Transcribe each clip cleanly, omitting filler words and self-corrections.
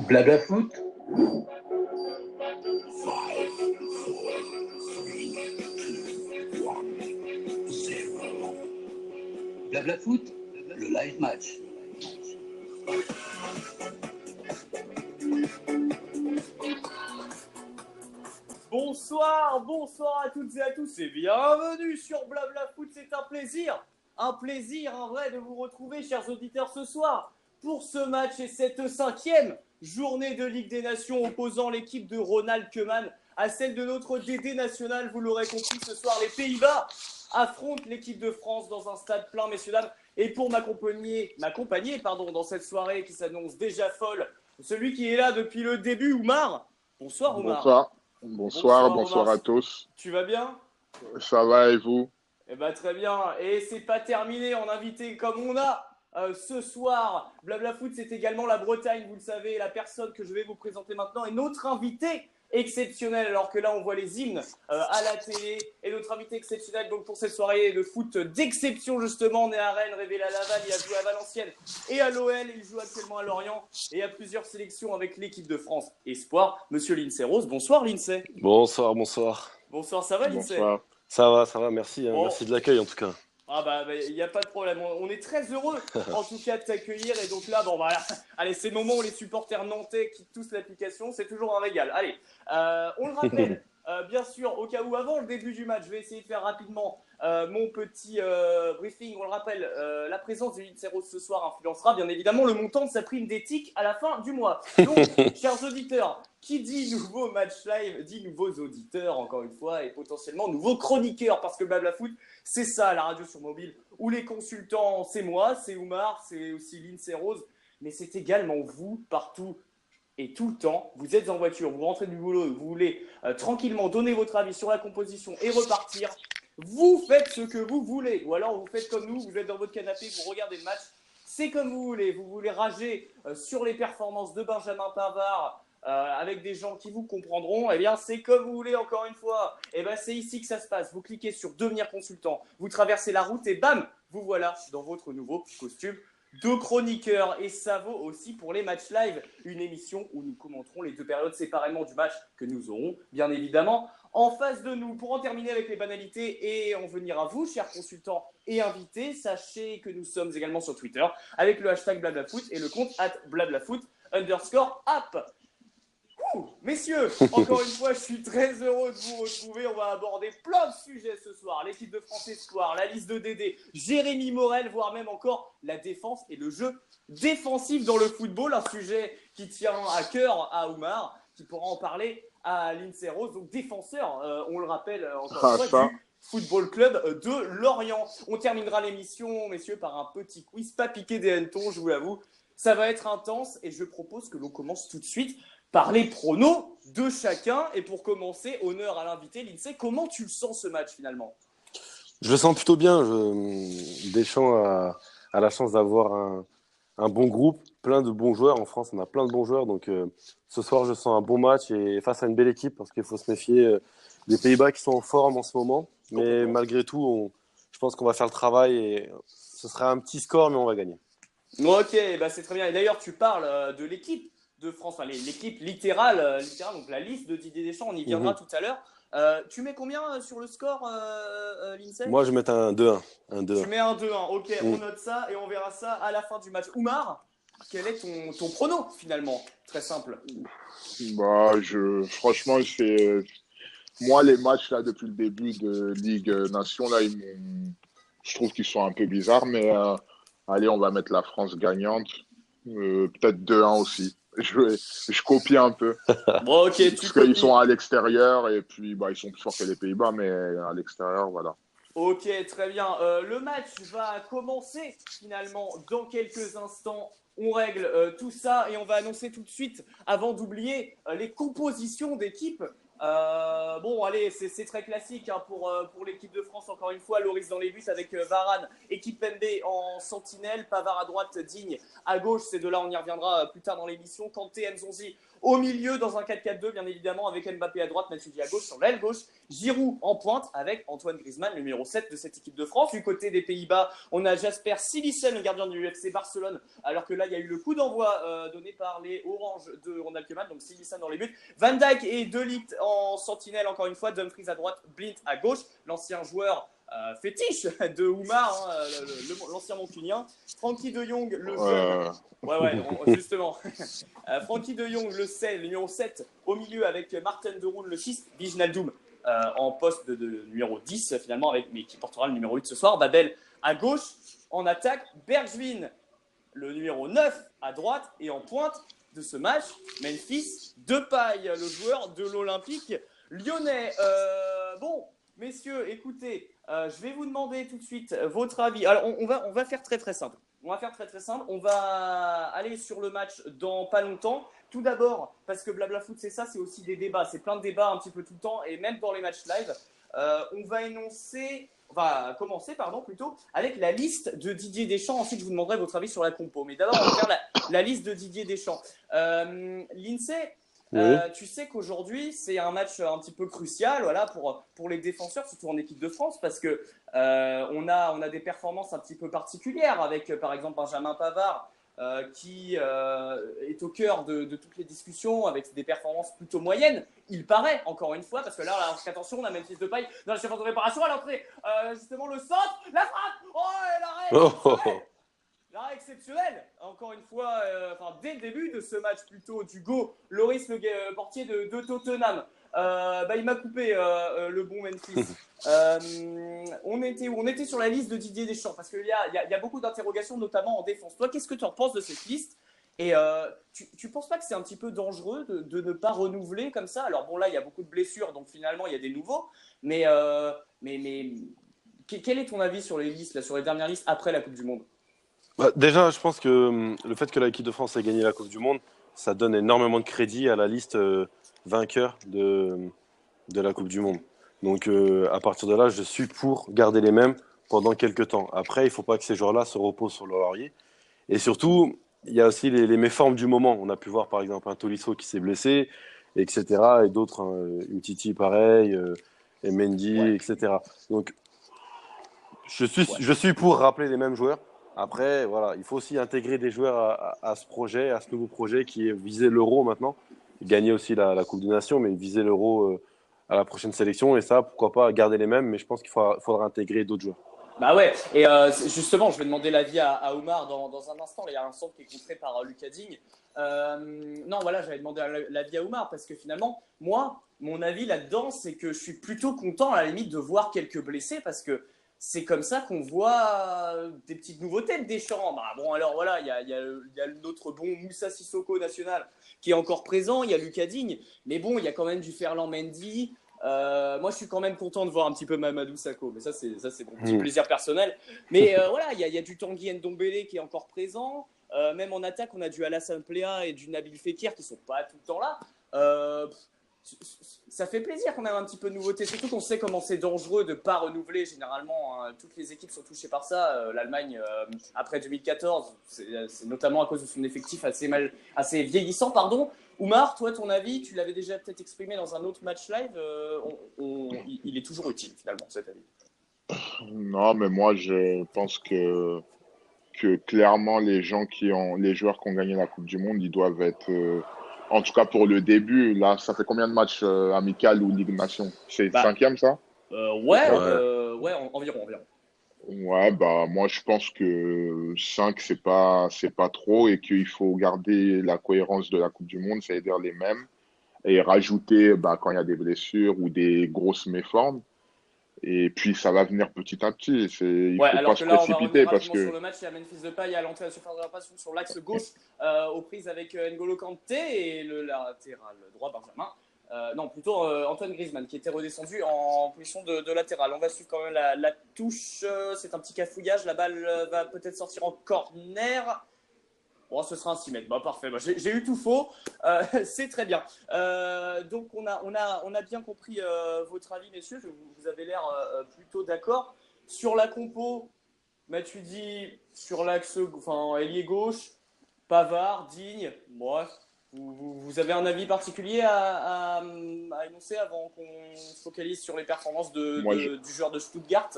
Blabla foot. Blabla foot, le live match. Bonsoir à toutes et à tous et bienvenue sur Blabla Foot. C'est un plaisir, un vrai de vous retrouver, chers auditeurs, ce soir pour ce match et cette 5e journée de Ligue des Nations opposant l'équipe de Ronald Koeman à celle de notre DD national. Vous l'aurez compris, ce soir les Pays-Bas affrontent l'équipe de France dans un stade plein, messieurs dames. Et pour m'accompagner dans cette soirée qui s'annonce déjà folle, celui qui est là depuis le début, Oumar. Bonsoir Oumar. Bonsoir à tous. Tu vas bien? Ça va et vous? Eh ben, très bien. Et c'est pas terminé en invité comme on a ce soir. Blabla Foot, c'est également la Bretagne, vous le savez. La personne que je vais vous présenter maintenant est notre invité exceptionnel. Alors que là, on voit les hymnes à la télé. Et notre invité exceptionnel donc pour cette soirée de foot d'exception, justement. Né à Rennes, révélé à Laval, il a joué à Valenciennes et à l'OL. Il joue actuellement à Lorient et a plusieurs sélections avec l'équipe de France Espoir. Monsieur Lindsay Rose, bonsoir Lindsay. Bonsoir. Bonsoir, ça va Lindsay? Bonsoir. Ça va, merci. Bon. Merci de l'accueil en tout cas. Ah bah il n'y a pas de problème, on est très heureux en tout cas de t'accueillir et donc là, bon voilà, allez c'est le moment où les supporters nantais quittent tous l'application, c'est toujours un régal. Allez, on le rappelle, bien sûr, au cas où avant le début du match, je vais essayer de faire rapidement mon petit briefing. On le rappelle, la présence de Lindsay Rose ce soir influencera bien évidemment le montant de sa prime d'éthique à la fin du mois. Donc, chers auditeurs, qui dit nouveau match live, dit nouveaux auditeurs, encore une fois, et potentiellement nouveaux chroniqueurs, parce que Blabla Foot, c'est ça, la radio sur mobile, où les consultants, c'est moi, c'est Oumar, c'est aussi Lindsay Rose, mais c'est également vous, partout et tout le temps. Vous êtes en voiture, vous rentrez du boulot, vous voulez tranquillement donner votre avis sur la composition et repartir. Vous faites ce que vous voulez, ou alors vous faites comme nous, vous êtes dans votre canapé, vous regardez le match, c'est comme vous voulez rager sur les performances de Benjamin Pavard, avec des gens qui vous comprendront, eh bien c'est comme vous voulez encore une fois. Eh bien c'est ici que ça se passe. Vous cliquez sur devenir consultant, vous traversez la route et bam, vous voilà dans votre nouveau costume de chroniqueur. Et ça vaut aussi pour les matchs live, une émission où nous commenterons les deux périodes séparément du match que nous aurons bien évidemment en face de nous. Pour en terminer avec les banalités et en venir à vous, chers consultants et invités, sachez que nous sommes également sur Twitter avec le hashtag blablafoot et le compte @blablafoot_app. Messieurs, encore une fois, je suis très heureux de vous retrouver. On va aborder plein de sujets ce soir. L'équipe de France Espoir, la liste de Dédé, Jérémy Morel, voire même encore la défense et le jeu défensif dans le football. Un sujet qui tient à cœur à Oumar, qui pourra en parler à Lindsay Rose, donc défenseur, on le rappelle encore une fois, du Football Club de Lorient. On terminera l'émission, messieurs, par un petit quiz, pas piqué des hannetons, je vous l'avoue. Ça va être intense et je propose que l'on commence tout de suite par les pronos de chacun. Et pour commencer, honneur à l'invité, Lindsay, comment tu le sens ce match finalement? Je le sens plutôt bien. Deschamps a la chance d'avoir un bon groupe, plein de bons joueurs. En France, on a plein de bons joueurs. Donc ce soir, je sens un bon match et face à une belle équipe parce qu'il faut se méfier des Pays-Bas qui sont en forme en ce moment. Mais malgré tout, je pense qu'on va faire le travail et ce sera un petit score, mais on va gagner. Ok, bah c'est très bien. Et d'ailleurs, tu parles de l'équipe de France, enfin, l'équipe littérale, donc la liste de Didier Deschamps, on y viendra tout à l'heure. Tu mets combien sur le score, Lindsay? Moi, je vais mettre un 2-1. Tu mets un 2-1, ok, on note ça et on verra ça à la fin du match. Oumar, quel est ton prono finalement? Très simple. Bah, franchement, moi les matchs là depuis le début de Ligue Nation là, je trouve qu'ils sont un peu bizarres, mais allez, on va mettre la France gagnante, peut-être 2-1 aussi. Je copie un peu. Bon, ok, parce qu'ils sont à l'extérieur et puis bah, ils sont plus forts que les Pays-Bas, mais à l'extérieur, voilà. Ok, très bien. Le match va commencer finalement dans quelques instants. On règle tout ça et on va annoncer tout de suite, avant d'oublier les compositions d'équipe Bon, allez, c'est très classique hein, pour l'équipe de France. Encore une fois, Loris dans les buts avec Varane et Kimpembe en sentinelle. Pavard à droite, Digne à gauche. Ces deux-là, on y reviendra plus tard dans l'émission. Kanté, Nzonzi au milieu dans un 4-4-2, bien évidemment, avec Mbappé à droite, Matuidi à gauche, sur l'aile gauche. Giroud en pointe avec Antoine Griezmann, le numéro 7 de cette équipe de France. Du côté des Pays-Bas, on a Jasper Cillessen, le gardien du FC Barcelone, alors que là, il y a eu le coup d'envoi donné par les Oranges de Ronald Koeman, donc Cillessen dans les buts. Van Dijk et De Ligt en sentinelle, encore une fois, Dumfries à droite, Blind à gauche, l'ancien joueur fétiche de Oumar, hein, l'ancien mancunien. Frankie de Jong, le jeune. Justement. Frankie de Jong, le numéro 7, au milieu avec Martin de Roon, le 6, Wijnaldum en poste de numéro 10, finalement, mais qui portera le numéro 8 ce soir. Babel à gauche, en attaque. Bergwijn, le numéro 9, à droite. Et en pointe de ce match, Memphis Depay, le joueur de l'Olympique lyonnais. Bon, messieurs, écoutez, je vais vous demander tout de suite votre avis. Alors, on va faire très très simple. On va aller sur le match dans pas longtemps. Tout d'abord, parce que Blabla Foot, c'est ça, c'est aussi des débats. C'est plein de débats un petit peu tout le temps, et même dans les matchs live. On va commencer plutôt, avec la liste de Didier Deschamps. Ensuite, je vous demanderai votre avis sur la compo. Mais d'abord, on va faire la liste de Didier Deschamps. L'INSEE, Oui. tu sais qu'aujourd'hui, c'est un match un petit peu crucial voilà, pour les défenseurs, surtout en équipe de France, parce que on a des performances un petit peu particulières avec, par exemple, Benjamin Pavard, qui est au cœur de toutes les discussions avec des performances plutôt moyennes. Il paraît, encore une fois, parce que là, attention, on a Memphis Depay dans la surface de réparation à l'entrée. Justement, le centre, la frappe, et l'arrêt exceptionnel. L'arrêt exceptionnel, encore une fois, dès le début de ce match plutôt d'Hugo Lloris, le portier de Tottenham. Il m'a coupé le bon Memphis. On était sur la liste de Didier Deschamps parce qu'il y a beaucoup d'interrogations, notamment en défense. Toi, qu'est-ce que tu en penses de cette liste? Et tu penses pas que c'est un petit peu dangereux de ne pas renouveler comme ça? Alors bon, là, il y a beaucoup de blessures, donc finalement, il y a des nouveaux. Mais quel est ton avis sur les listes, là, sur les dernières listes après la Coupe du Monde? Déjà, je pense que le fait que l'équipe de France ait gagné la Coupe du Monde, ça donne énormément de crédit à la liste vainqueur de la Coupe du Monde. Donc, à partir de là, je suis pour garder les mêmes pendant quelques temps. Après, il ne faut pas que ces joueurs-là se reposent sur leur laurier. Et surtout, il y a aussi les méformes du moment. On a pu voir, par exemple, un Tolisso qui s'est blessé, etc. Et d'autres, Umtiti pareil, et Mendy, Ouais. etc. Donc, je suis pour rappeler les mêmes joueurs. Après, voilà, il faut aussi intégrer des joueurs à ce projet, à ce nouveau projet qui est viser l'Euro maintenant. Gagner aussi la Coupe des Nations, mais viser l'Euro à la prochaine sélection. Et ça, pourquoi pas garder les mêmes, mais je pense qu'il faudra intégrer d'autres joueurs. Bah ouais, et justement, je vais demander l'avis à Oumar dans un instant. Il y a un centre qui est contré par Lucas Digne. Non, voilà, j'avais demandé l'avis à Oumar parce que finalement, moi, mon avis là-dedans, c'est que je suis plutôt content à la limite de voir quelques blessés parce que c'est comme ça qu'on voit des petites nouveautés de Deschamps. Bah bon, alors voilà, il y a notre bon Moussa Sissoko national qui est encore présent, il y a Lucas Digne, mais bon, il y a quand même du Ferland Mendy. Moi, je suis quand même content de voir un petit peu Mamadou Sakho, mais ça, c'est mon petit plaisir personnel. Mais voilà, il y a du Tanguy Ndombele qui est encore présent. Même en attaque, on a du Alassane Plea et du Nabil Fekir qui sont pas tout le temps là. Ça fait plaisir qu'on ait un petit peu de nouveauté, surtout qu'on sait comment c'est dangereux de ne pas renouveler généralement. Hein. Toutes les équipes sont touchées par ça. L'Allemagne, après 2014, c'est notamment à cause de son effectif assez vieillissant. Oumar, toi, ton avis, tu l'avais déjà peut-être exprimé dans un autre match live. Il est toujours utile finalement, cet avis. Non, mais moi, je pense que clairement, les joueurs qui ont gagné la Coupe du Monde, ils doivent être, en tout cas pour le début, là, ça fait combien de matchs amicaux ou Ligue Nation? C'est le cinquième, ça? Ouais, environ. Ouais, bah, moi, je pense que 5 c'est pas trop et qu'il faut garder la cohérence de la Coupe du Monde, c'est-à-dire les mêmes, et rajouter, bah, quand il y a des blessures ou des grosses méformes. Et puis, ça va venir petit à petit. Il Ouais, faut alors pas que se là, on va précipiter revenir parce rapidement sur que, le match. Il y a Memphis Depay à l'entrée de la surface de réparation sur l'axe gauche, aux prises avec N'Golo Kanté et le latéral droit Benjamin. Non, plutôt Antoine Griezmann qui était redescendu en position de latéral. On va suivre quand même la touche. C'est un petit cafouillage. La balle va peut-être sortir en corner. Bon, ce sera un 6 mètres. Bah, parfait. Bah, j'ai eu tout faux. C'est très bien. Donc, on a bien compris votre avis, messieurs. Vous avez l'air plutôt d'accord. Sur la compo, tu dis sur l'axe, enfin, ailier gauche, Pavard, Digne. Bref, vous avez un avis particulier à énoncer avant qu'on se focalise sur les performances du joueur de Stuttgart?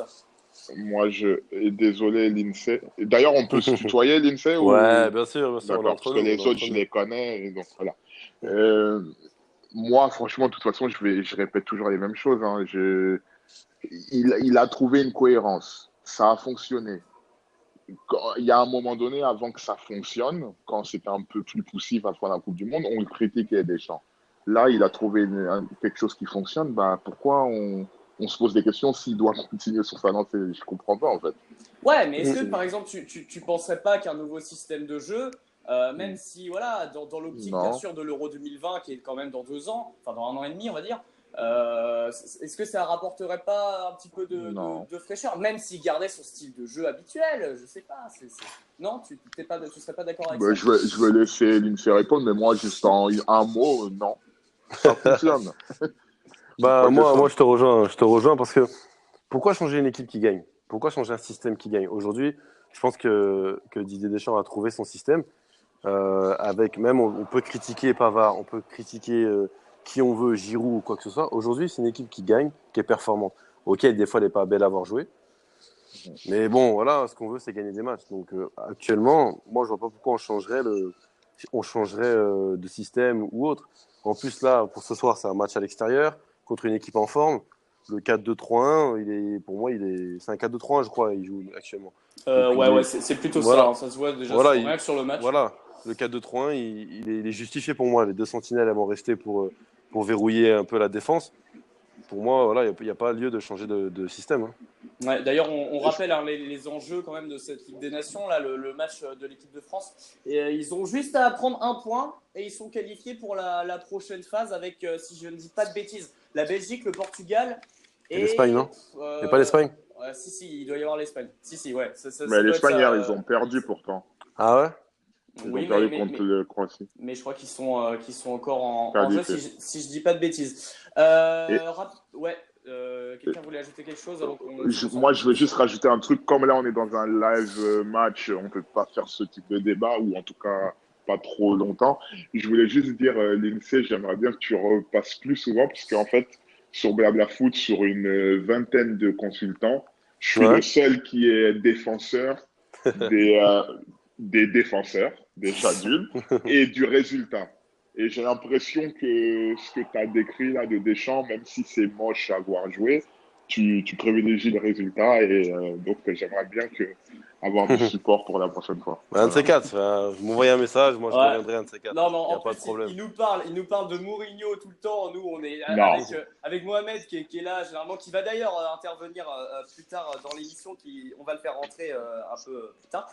Désolé, l'INSEE. D'ailleurs, on peut se tutoyer, l'INSEE Ouais, ou... bien sûr, on est D'accord, entre parce que nous. les autres, je les connais, et donc voilà. Euh, Moi, franchement, de toute façon, je répète toujours les mêmes choses, hein. Il a trouvé une cohérence. Ça a fonctionné. Il y a un moment donné, avant que ça fonctionne, quand c'était un peu plus poussif à la Coupe du Monde, on le critiquait Deschamps. Là, il a trouvé quelque chose qui fonctionne. Bah, pourquoi on se pose des questions s'il doit continuer sur sa lancée? Je comprends pas, en fait. Ouais, mais est-ce que par exemple, tu penserais pas qu'un nouveau système de jeu, même si, voilà, dans l'optique bien Non, sûr de l'Euro 2020, qui est quand même dans 2 ans, enfin dans 1 an et demi, on va dire, est-ce que ça rapporterait pas un petit peu non. de fraîcheur, même s'il gardait son style de jeu habituel? Je sais pas. Non, tu serais pas d'accord avec Bah, ça? je vais laisser l'INSEE répondre, mais moi, juste en un mot, non. Ça fonctionne. C'est Bah, pas que moi, ça. je te rejoins parce que pourquoi changer une équipe qui gagne? Pourquoi changer un système qui gagne? Aujourd'hui, je pense que Didier Deschamps a trouvé son système. Avec même, on peut critiquer Pavard, on peut critiquer qui on veut, Giroud ou quoi que ce soit. Aujourd'hui, c'est une équipe qui gagne, qui est performante. Ok, des fois, elle n'est pas belle à avoir joué. Mais bon, voilà, ce qu'on veut, c'est gagner des matchs. Donc actuellement, moi, je vois pas pourquoi on changerait de système ou autre. En plus, là, pour ce soir, c'est un match à l'extérieur contre une équipe en forme. Le 4-2-3-1, pour moi, c'est un 4-2-3-1, je crois, il joue actuellement. Donc Ouais, c'est plutôt ça. voilà, Hein, ça se voit déjà voilà, rien que sur le match. voilà. Le 4-2-3-1, il est justifié pour moi. Les deux sentinelles, elles vont rester pour verrouiller un peu la défense. Pour moi, voilà, il n'y a pas lieu de changer de système, hein. Ouais, d'ailleurs, on rappelle hein, les enjeux quand même de cette Ligue des Nations, là, le match de l'équipe de France. Et ils ont juste à prendre un point et ils sont qualifiés pour la prochaine phase avec, si je ne dis pas de bêtises, la Belgique, le Portugal Et l'Espagne, et. non? Et pas l'Espagne? Si, il doit y avoir l'Espagne. Si, ouais, Mais ça doit être l'Espagne, ça. hier, ils ont perdu pourtant. Ah ouais? Ils ont Oui, perdu contre le Croatie. mais je crois qu'ils sont encore en jeu, Qualifié. si je dis pas de bêtises. Et Ouais, quelqu'un voulait ajouter quelque chose avant qu'on se moi, concentre je veux plus juste sur. rajouter un truc. Comme là, on est dans un live match, on peut pas faire ce type de débat, ou en tout cas pas trop longtemps. Je voulais juste dire, l'INSEE, j'aimerais bien que tu repasses plus souvent, parce qu'en fait, sur Blabla Foot, sur une vingtaine de consultants, je suis le Ouais. seul qui est défenseur des, euh, des défenseurs, des Chadules, et du résultat. Et j'ai l'impression que ce que tu as décrit là de Deschamps, même si c'est moche à voir jouer, tu privilégies le résultat et donc j'aimerais bien avoir du support pour la prochaine fois. Un de ces Voilà. quatre. Vous m'envoyez un message, moi je Ouais. reviendrai un de ces quatre. Non, mais Il n'y en a pas plus, de problème. il nous parle de Mourinho tout le temps. Nous, on est Non, avec Mohamed qui est là, généralement, qui va d'ailleurs intervenir plus tard dans l'émission. On va le faire rentrer un peu plus tard.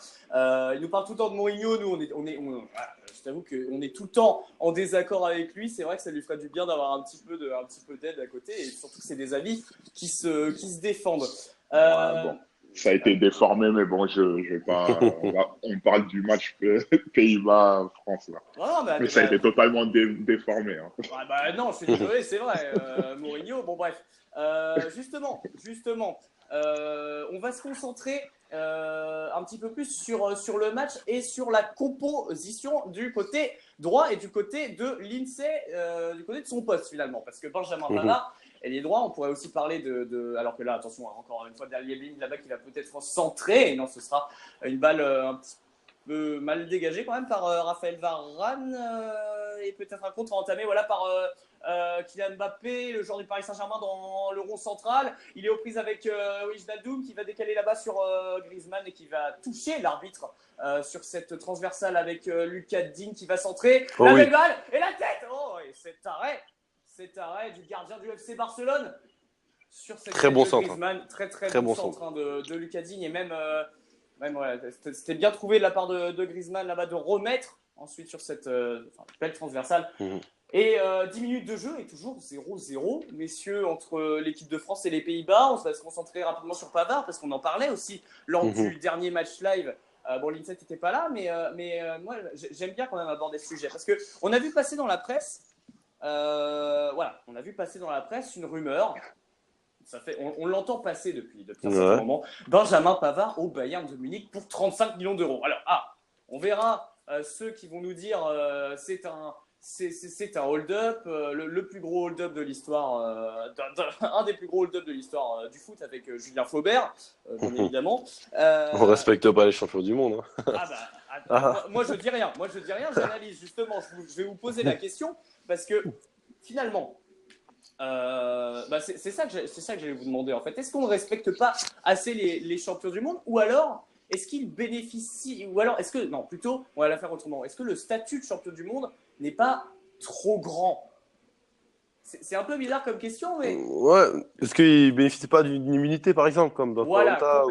Il nous parle tout le temps de Mourinho. Nous, voilà, je t'avoue qu'on est tout le temps en désaccord avec lui. C'est vrai que ça lui ferait du bien d'avoir un petit peu d'aide à côté. Et surtout que c'est des avis qui se défendent. ouais, bon. Ça a été déformé, mais bon, je vais pas. On parle du match Pays-Bas-France là. Non, Mais ça a été totalement déformé. Hein. Non, je suis désolé, c'est vrai. Mourinho, bon bref. Justement, on va se concentrer un petit peu plus sur le match et sur la composition du côté droit et du côté de l'INSEE, du côté de son poste finalement. Parce que Benjamin Pavard, elle est droit. On pourrait aussi parler alors que là, attention, encore une fois, Daliebine là-bas qui va peut-être centrer. Et non, ce sera une balle un petit peu mal dégagée quand même par Raphaël Varane et peut-être un contre entamé par Kylian Mbappé, le joueur du Paris Saint-Germain dans le rond central. Il est aux prises avec Wijnaldum qui va décaler là-bas sur Griezmann et qui va toucher l'arbitre sur cette transversale avec Lucas Digne qui va centrer. Oh La oui. belle balle et la tête. Oh, et cet arrêt du gardien du FC Barcelone sur cette Très tête bon de centre. Griezmann. Très Très bon bon centre hein, de Lucas Digne et même ouais, c'était bien trouvé de la part de Griezmann là-bas de remettre ensuite sur cette belle transversale. Et 10 minutes de jeu et toujours 0-0, messieurs, entre l'équipe de France et les Pays-Bas. On va se concentrer rapidement sur Pavard parce qu'on en parlait aussi lors du dernier match live Bon, l'INSET n'était pas là, mais moi, j'aime bien quand même aborder ce sujet parce qu'on a vu passer dans la presse, voilà, on a vu passer dans la presse une rumeur. On l'entend passer depuis un certain moment. Benjamin Pavard au Bayern de Munich pour 35 millions d'euros. Alors, on verra ceux qui vont nous dire c'est un hold-up, le plus gros hold-up de l'histoire, un des plus gros hold-up de l'histoire du foot avec Julien Faubert, bien évidemment. On respecte pas les champions du monde. Moi, je dis rien. J'analyse justement. Je vais vous poser la question parce que finalement. C'est ça que j'allais vous demander en fait. Est-ce qu'on ne respecte pas assez les champions du monde ou alors est-ce qu'ils bénéficient ou alors est-ce que non plutôt on va la faire autrement. Est-ce que le statut de champion du monde n'est pas trop grand? C'est un peu bizarre comme question, mais Ouais. Est-ce qu'ils bénéficient pas d'une immunité par exemple comme dans voilà, Atlanta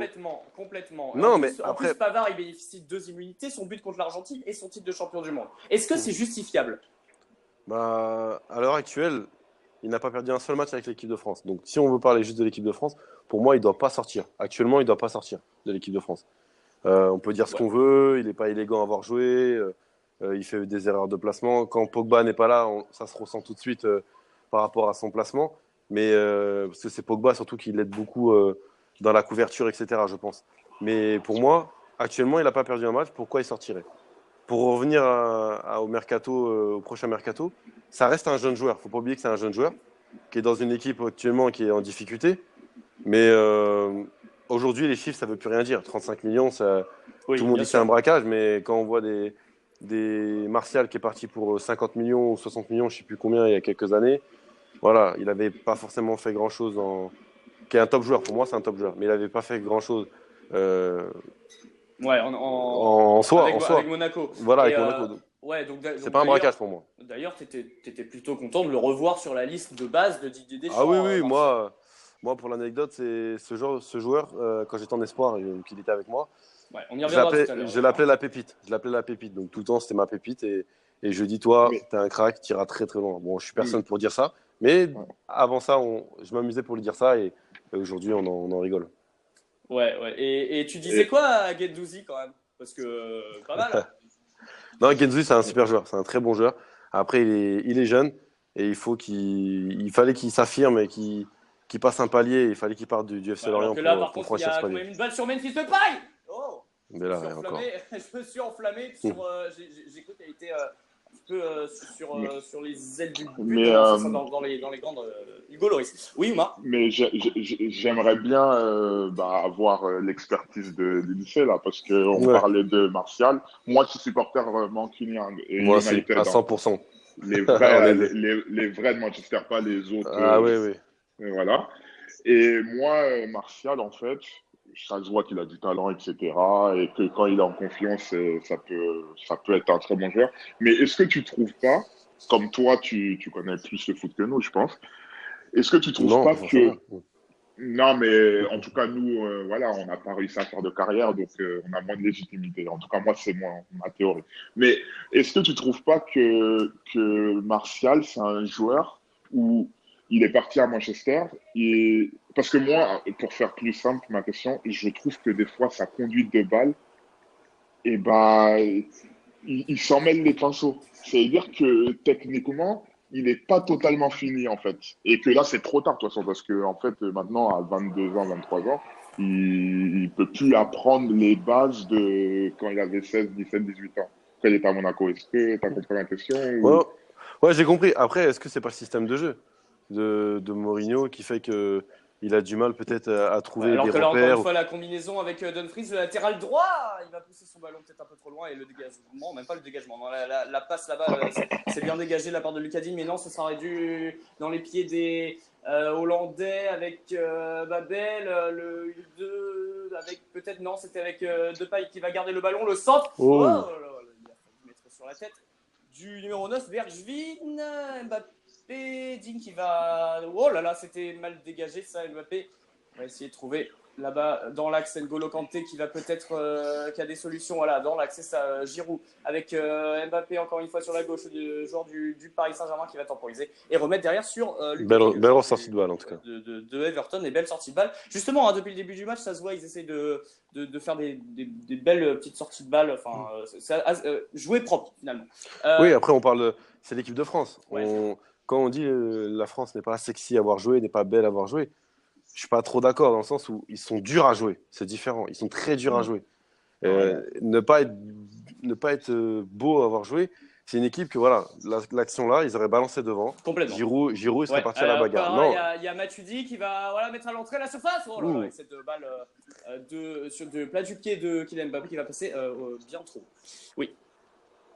complètement. Non, en mais plus, après, Pavard il bénéficie de 2 immunités, son but contre l'Argentine et son titre de champion du monde. Est-ce que c'est justifiable? à l'heure actuelle, il n'a pas perdu un seul match avec l'équipe de France. Donc, si on veut parler juste de l'équipe de France, pour moi, il ne doit pas sortir. Actuellement, il ne doit pas sortir de l'équipe de France. On peut dire ce qu'on veut, il n'est pas élégant à avoir joué, il fait des erreurs de placement. Quand Pogba n'est pas là, ça se ressent tout de suite par rapport à son placement. Mais parce que c'est Pogba surtout qui l'aide beaucoup dans la couverture, etc., je pense. Mais pour moi, actuellement, il n'a pas perdu un match. Pourquoi il sortirait? Pour revenir au mercato, au prochain mercato, ça reste un jeune joueur. Il ne faut pas oublier que c'est un jeune joueur qui est dans une équipe actuellement qui est en difficulté. Mais aujourd'hui, les chiffres, ça ne veut plus rien dire. 35 millions, Oui, tout le monde bien dit que c'est sûr. un braquage, mais quand on voit des Martial qui est parti pour 50 millions ou 60 millions, je ne sais plus combien, il y a quelques années, voilà, il n'avait pas forcément fait grand-chose qui est un top joueur. Pour moi, c'est un top joueur. Mais il n'avait pas fait grand-chose Ouais, en soi. avec Monaco. Voilà, Et avec Monaco. ouais, C'est pas un braquage pour moi. D'ailleurs, tu étais plutôt content de le revoir sur la liste de base de Didier Deschamps. Ah oui, Martial. moi pour l'anecdote, c'est ce joueur, quand j'étais en espoir, qu'il était avec moi, Ouais, on y reviendra tout à l'heure. je l'appelais la pépite. Je l'appelais la pépite. Donc tout le temps, c'était ma pépite. Et je dis, toi, Mais, t'es un crack, t'iras très très loin. Bon, je suis personne mais- pour dire ça. Mais ouais. avant ça, je m'amusais pour lui dire ça. Et aujourd'hui, on en rigole. Ouais. Et tu disais quoi à Guendouzi quand même? Parce que pas mal. Non, Genzi, c'est un super joueur. C'est un très bon joueur. Après, il est jeune. Et il fallait qu'il s'affirme et qu'il passe un palier. Il fallait qu'il parte du FC Alors Lorient que là, par pour contre, il y franchir ce a quand palier. même une balle sur Memphis Depay. Oh, Mais là, encore. je me suis enflammé sur. J'ai cru qu'elle était un petit peu sur les ailes du but. mais, Non, c'est ça, dans les grandes. Hugo Loris. Oui, Oumar. Mais j'aimerais bien avoir l'expertise de l'INSEE là, parce qu'on Ouais. parlait de Martial. Moi, je suis supporter mancunien et Moi aussi, United. à Hein. 100%. Les On vrais, est deux. les vrais de Manchester, pas les autres. Ah oui. Voilà. Et moi, Martial, en fait, ça se voit qu'il a du talent, etc. Et que quand il est en confiance, ça peut être un très bon joueur. Mais est-ce que tu trouves pas, comme toi, tu connais plus le foot que nous, je pense, est-ce que tu trouves Non, pas pas forcément. que non, mais en tout cas, nous, voilà, on n'a pas réussi à faire de carrière, donc on a moins de légitimité. En tout cas, moi, c'est ma théorie. Mais est-ce que tu trouves pas que Martial, c'est un joueur où il est parti à Manchester et... Parce que moi, pour faire plus simple ma question, je trouve que des fois, sa conduite de balle, et il s'en mêle les pinceaux. C'est-à-dire que techniquement, il n'est pas totalement fini en fait. Et que là, c'est trop tard de toute façon, parce que en fait, maintenant, à 22 ans, 23 ans, il ne peut plus apprendre les bases de quand il avait 16, 17, 18 ans. Quand il était à Monaco. Est-ce que tu as compris la question Ouais, ou... ouais, j'ai compris. Après, est-ce que c'est pas le système de jeu de Mourinho qui fait que il a du mal peut-être à trouver Alors des que là, encore une repères? fois, la combinaison avec Dumfries, le latéral droit, il va pousser son ballon peut-être un peu trop loin et le dégagement, même pas le dégagement, non, la passe là-bas, c'est bien dégagé de la part de Lucas Digne, mais non, ce sera dû dans les pieds des Hollandais avec Babel, le 2 avec peut-être, non, c'était avec Depay qui va garder le ballon, le centre, Oh. là là, il a failli mettre sur la tête du numéro 9, Bergvin, Mbappé, Digne qui va, oh là là, c'était mal dégagé ça, Mbappé. On va essayer de trouver là-bas dans l'axe, c'est N'Golo Kanté qui va peut-être qui a des solutions. Voilà, dans l'axe, c'est ça, Giroud avec Mbappé encore une fois sur la gauche, le joueur du Paris Saint-Germain qui va temporiser et remettre derrière sur Lukaku, Belle sortie de balle en tout cas. de Everton, et belle sortie de balle. Justement, hein, depuis le début du match, ça se voit, ils essayent de faire des belles petites sorties de balle. Enfin, jouer propre finalement. Oui, après on parle, c'est l'équipe de France. Ouais. Quand on dit la France n'est pas sexy à avoir joué, n'est pas belle à avoir joué, je suis pas trop d'accord dans le sens où ils sont durs à jouer. C'est différent. Ils sont très durs à jouer. Ne pas être beau à avoir joué, c'est une équipe que voilà, l'action là, ils auraient balancé devant. Complètement. Giroud il serait parti à la bagarre. Non. Il y a Matuidi qui va mettre à l'entrée à la surface. Oh là là, avec cette balle sur de plat du pied de Kylian Mbappé qui va passer bien trop. Oui.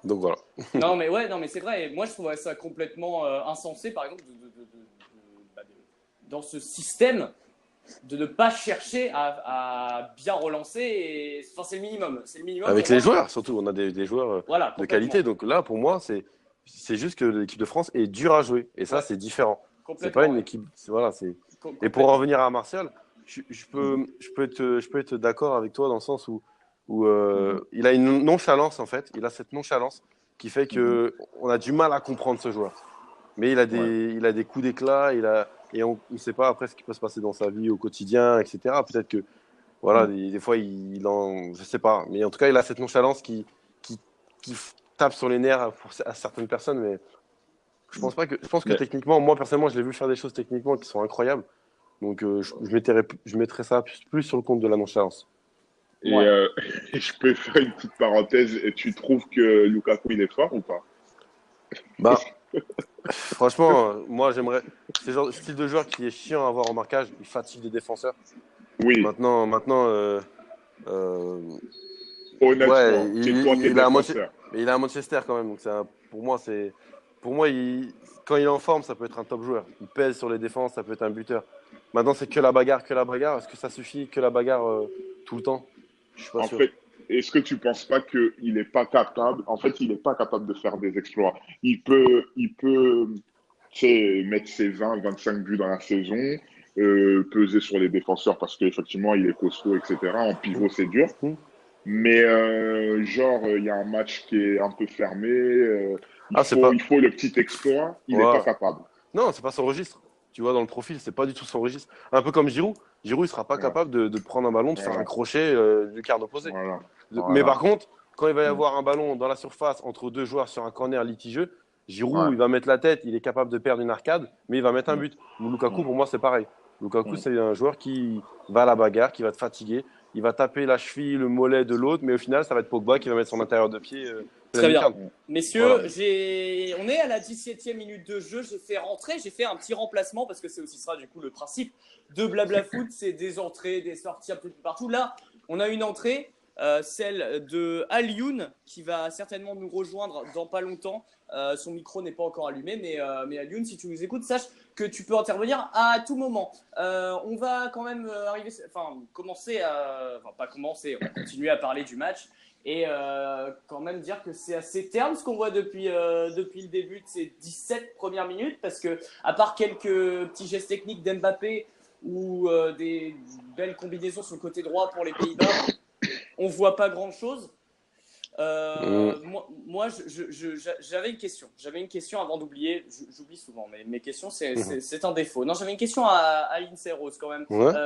Donc voilà. non mais c'est vrai. Moi je trouverais ça complètement insensé, par exemple, dans ce système, de ne pas chercher à bien relancer. Enfin, c'est le minimum. Avec les joueurs, surtout. On a des joueurs de qualité. Donc là, pour moi, c'est juste que l'équipe de France est dure à jouer. Et ça, c'est différent. C'est pas une équipe. Voilà, et pour en revenir à Martial, je peux être d'accord avec toi dans le sens où il a une nonchalance, en fait. Il a cette nonchalance qui fait qu'on a du mal à comprendre ce joueur. Mais il a des coups d'éclat, et on ne sait pas après ce qui peut se passer dans sa vie au quotidien, etc. Peut-être que, voilà, des fois, je sais pas. Mais en tout cas, il a cette nonchalance qui tape sur les nerfs à certaines personnes. Mais je pense que techniquement, moi, personnellement, je l'ai vu faire des choses techniquement qui sont incroyables. Donc, je mettrais ça plus sur le compte de la nonchalance. Et je peux faire une petite parenthèse. Et tu trouves que Lukaku, il est fort ou pas? Bah, franchement, moi, j'aimerais. C'est le style de joueur qui est chiant à avoir en marquage. Il fatigue les défenseurs. Oui. Maintenant. Honnêtement, ouais, il a un Manchester quand même. Donc pour moi, quand il est en forme, ça peut être un top joueur. Il pèse sur les défenses, ça peut être un buteur. Maintenant, c'est que la bagarre. Est-ce que ça suffit que la bagarre tout le temps? Je suis pas sûr. En fait, est-ce que tu penses pas qu'il n'est pas capable? En fait, il n'est pas capable de faire des exploits. Il peut, tu sais, mettre ses 20-25 buts dans la saison, peser sur les défenseurs parce qu'effectivement, il est costaud, etc. En pivot, c'est dur. Mais il y a un match qui est un peu fermé. Il faut le petit exploit. Il n'est pas capable. Non, c'est pas son registre. Tu vois, dans le profil, c'est pas du tout son registre. Un peu comme Giroud. Giroud, il sera pas capable de prendre un ballon, de faire un crochet du quart opposé. Mais par contre, quand il va y avoir un ballon dans la surface entre deux joueurs sur un corner litigieux, Giroud, il va mettre la tête, il est capable de perdre une arcade, mais il va mettre un but. Lukaku, pour moi, c'est pareil. Lukaku, c'est un joueur qui va à la bagarre, qui va te fatiguer. Il va taper la cheville, le mollet de l'autre, mais au final, ça va être Pogba qui va mettre son intérieur de pied. Très bien. Messieurs, on est à la 17e minute de jeu. J'ai fait un petit remplacement parce que c'est aussi ça, du coup, le principe de Blabla Foot. C'est des entrées, des sorties un peu partout. Là, on a une entrée, celle de Alioune, qui va certainement nous rejoindre dans pas longtemps. Son micro n'est pas encore allumé, mais Alioune, si tu nous écoutes, sache que tu peux intervenir à tout moment. On va quand même on va continuer à parler du match. Et quand même dire que c'est assez terne ce qu'on voit depuis le début de ces 17 premières minutes, parce que à part quelques petits gestes techniques d'Mbappé ou des belles combinaisons sur le côté droit pour les Pays-Bas, on voit pas grand-chose. Moi, j'avais une question. Avant d'oublier, j'oublie souvent, mais mes questions, c'est un défaut. Non, j'avais une question à Lindsay Rose quand même,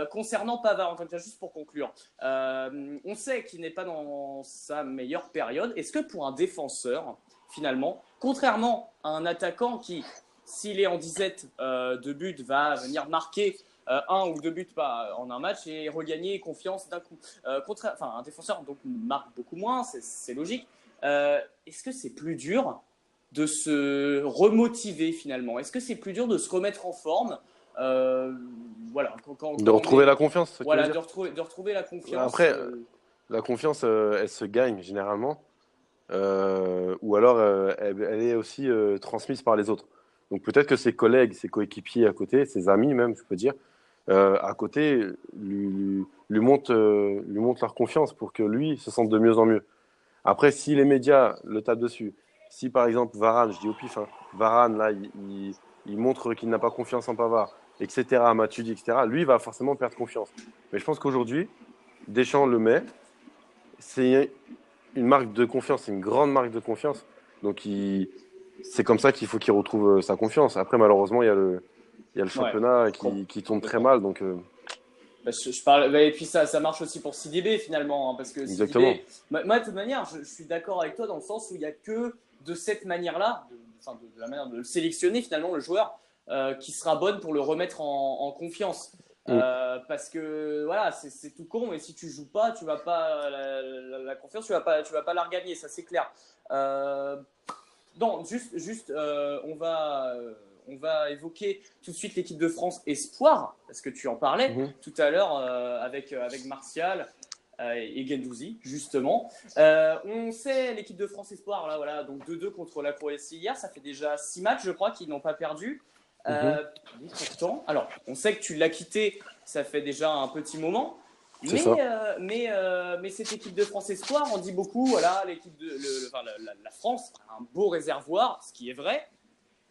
concernant Pavard, en tant que juste pour conclure. On sait qu'il n'est pas dans sa meilleure période. Est-ce que pour un défenseur, finalement, contrairement à un attaquant qui, s'il est en disette de but, va venir marquer un ou deux buts en un match et regagner confiance d'un coup. Un défenseur donc marque beaucoup moins, c'est logique. Est-ce que c'est plus dur de se remotiver finalement? Est-ce que c'est plus dur de se remettre en forme? De retrouver la confiance. De retrouver la confiance. Après, la confiance, elle se gagne généralement, ou alors elle est aussi transmise par les autres. Donc peut-être que ses collègues, ses coéquipiers à côté, ses amis même, je peux dire, à côté, lui montrent leur confiance pour que lui se sente de mieux en mieux. Après, si les médias le tapent dessus, si par exemple Varane, je dis au pif, Varane là, il montre qu'il n'a pas confiance en Pavard, etc., Matuidi, etc., lui, il va forcément perdre confiance. Mais je pense qu'aujourd'hui, Deschamps le met. C'est une marque de confiance, c'est une grande marque de confiance. Donc, c'est comme ça qu'il faut qu'il retrouve sa confiance. Après, malheureusement, il y a le Ouais, championnat qui tourne très mal. Donc, je parle, et puis ça marche aussi pour Sidibé finalement, hein, parce que exactement. Sidibé, moi de toute manière, je suis d'accord avec toi dans le sens où il n'y a que de cette manière-là, de la manière de le sélectionner finalement le joueur, qui sera bonne pour le remettre en confiance. Mm. Parce que voilà, c'est tout con, mais si tu joues pas, tu vas pas la confiance, tu vas pas la regagner, ça c'est clair. Non, juste on va évoquer tout de suite l'équipe de France Espoir, parce que tu en parlais Mhm. tout à l'heure avec Martial et Guendouzi, justement. On sait l'équipe de France Espoir, là, voilà, donc 2-2 contre la Croatie hier, ça fait déjà 6 matchs, je crois, qu'ils n'ont pas perdu. Mhm. Pourtant, alors, on sait que tu l'as quitté, ça fait déjà un petit moment. C'est ça. Mais cette équipe de France Espoir, on dit beaucoup, voilà, la France a un beau réservoir, ce qui est vrai.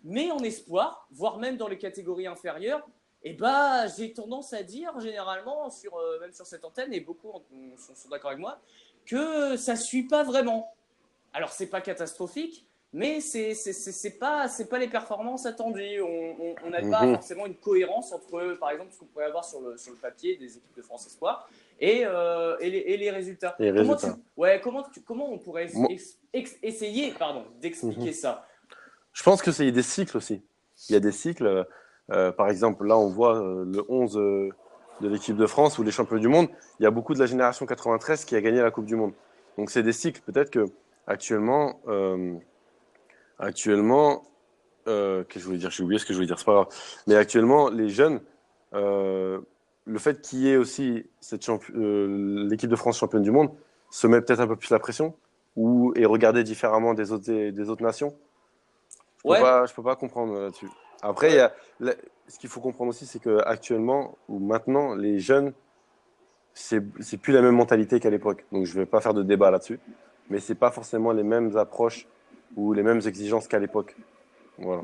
Mais en espoir, voire même dans les catégories inférieures, j'ai tendance à dire généralement, même sur cette antenne, et beaucoup sont d'accord avec moi, que ça ne suit pas vraiment. Alors, c'est pas catastrophique, mais c'est pas les performances attendues. On n'a pas Mhm. forcément une cohérence entre, par exemple, ce qu'on pourrait avoir sur le papier des équipes de France Espoir et les résultats. Et résultat. Comment on pourrait essayer d'expliquer Mhm. ça? Je pense que c'est des cycles aussi. Il y a des cycles. Par exemple, là, on voit le 11 de l'équipe de France ou les champions du monde. Il y a beaucoup de la génération 93 qui a gagné la Coupe du Monde. Donc, c'est des cycles. Peut-être que actuellement, qu'est-ce que je voulais dire? J'ai oublié ce que je voulais dire. C'est pas grave. Mais actuellement, les jeunes, euh, le fait qu'il y ait aussi l'équipe de France championne du monde se met peut-être un peu plus la pression ou est regardé différemment des autres nations. Ouais, Je peux pas comprendre là-dessus. Après, ouais. ce qu'il faut comprendre aussi, c'est que actuellement ou maintenant, les jeunes, c'est plus la même mentalité qu'à l'époque. Donc, je vais pas faire de débat là-dessus, mais c'est pas forcément les mêmes approches ou les mêmes exigences qu'à l'époque. Voilà.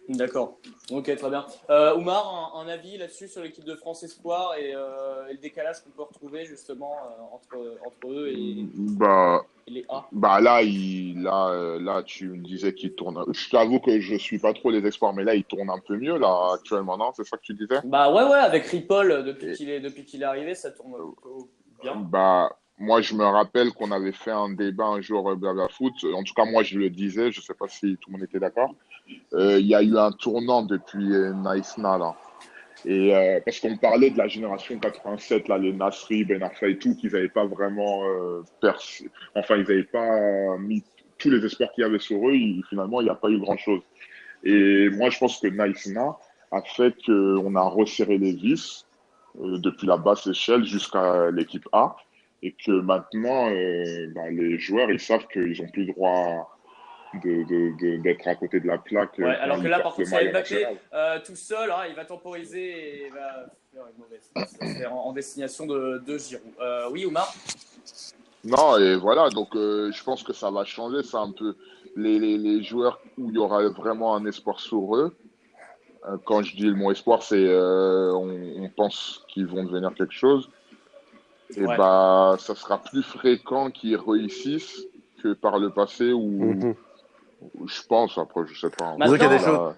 D'accord. Ok, très bien. Oumar, un avis là-dessus sur l'équipe de France Espoir et le décalage qu'on peut retrouver justement entre eux Bah, et les A. là, tu me disais qu'il tourne. Je t'avoue que je suis pas trop les espoirs, mais là, il tourne un peu mieux, là, actuellement, non? C'est ça que tu disais? Bah ouais, avec Ripoll, Et, depuis qu'il est arrivé, ça tourne plutôt bien. moi, je me rappelle qu'on avait fait un débat un jour, Blabla Foot. En tout cas, moi, je le disais. Je sais pas si tout le monde était d'accord. Il y a eu un tournant depuis Naïsna, là. Et parce qu'on parlait de la génération 87, là, les Nasri, Ben Arfa et tout, qu'ils n'avaient pas vraiment enfin, ils n'avaient pas mis tous les espoirs qu'il y avait sur eux. Finalement, il n'y a pas eu grand-chose. Et moi, je pense que Naïsna a fait qu'on a resserré les vis depuis la basse échelle jusqu'à l'équipe A. Et que maintenant, les joueurs, ils savent qu'ils n'ont plus le droit d'être à côté de la plaque Ouais, quand alors que ils là, par portent le contre, c'est maillot Mbappé national. tout seul, hein, il va temporiser et il va faire une mauvaise passe. C'est en destination de Giroud. Oui, Oumar? Non, et voilà, donc je pense que ça va changer, ça un peu les joueurs où il y aura vraiment un espoir sur eux. Quand je dis le mot espoir, c'est on pense qu'ils vont devenir quelque chose. Et Ouais. bah, ça sera plus fréquent qu'ils réussissent que par le passé Mhm. où je pense, après, je sais pas, hein, Maintenant,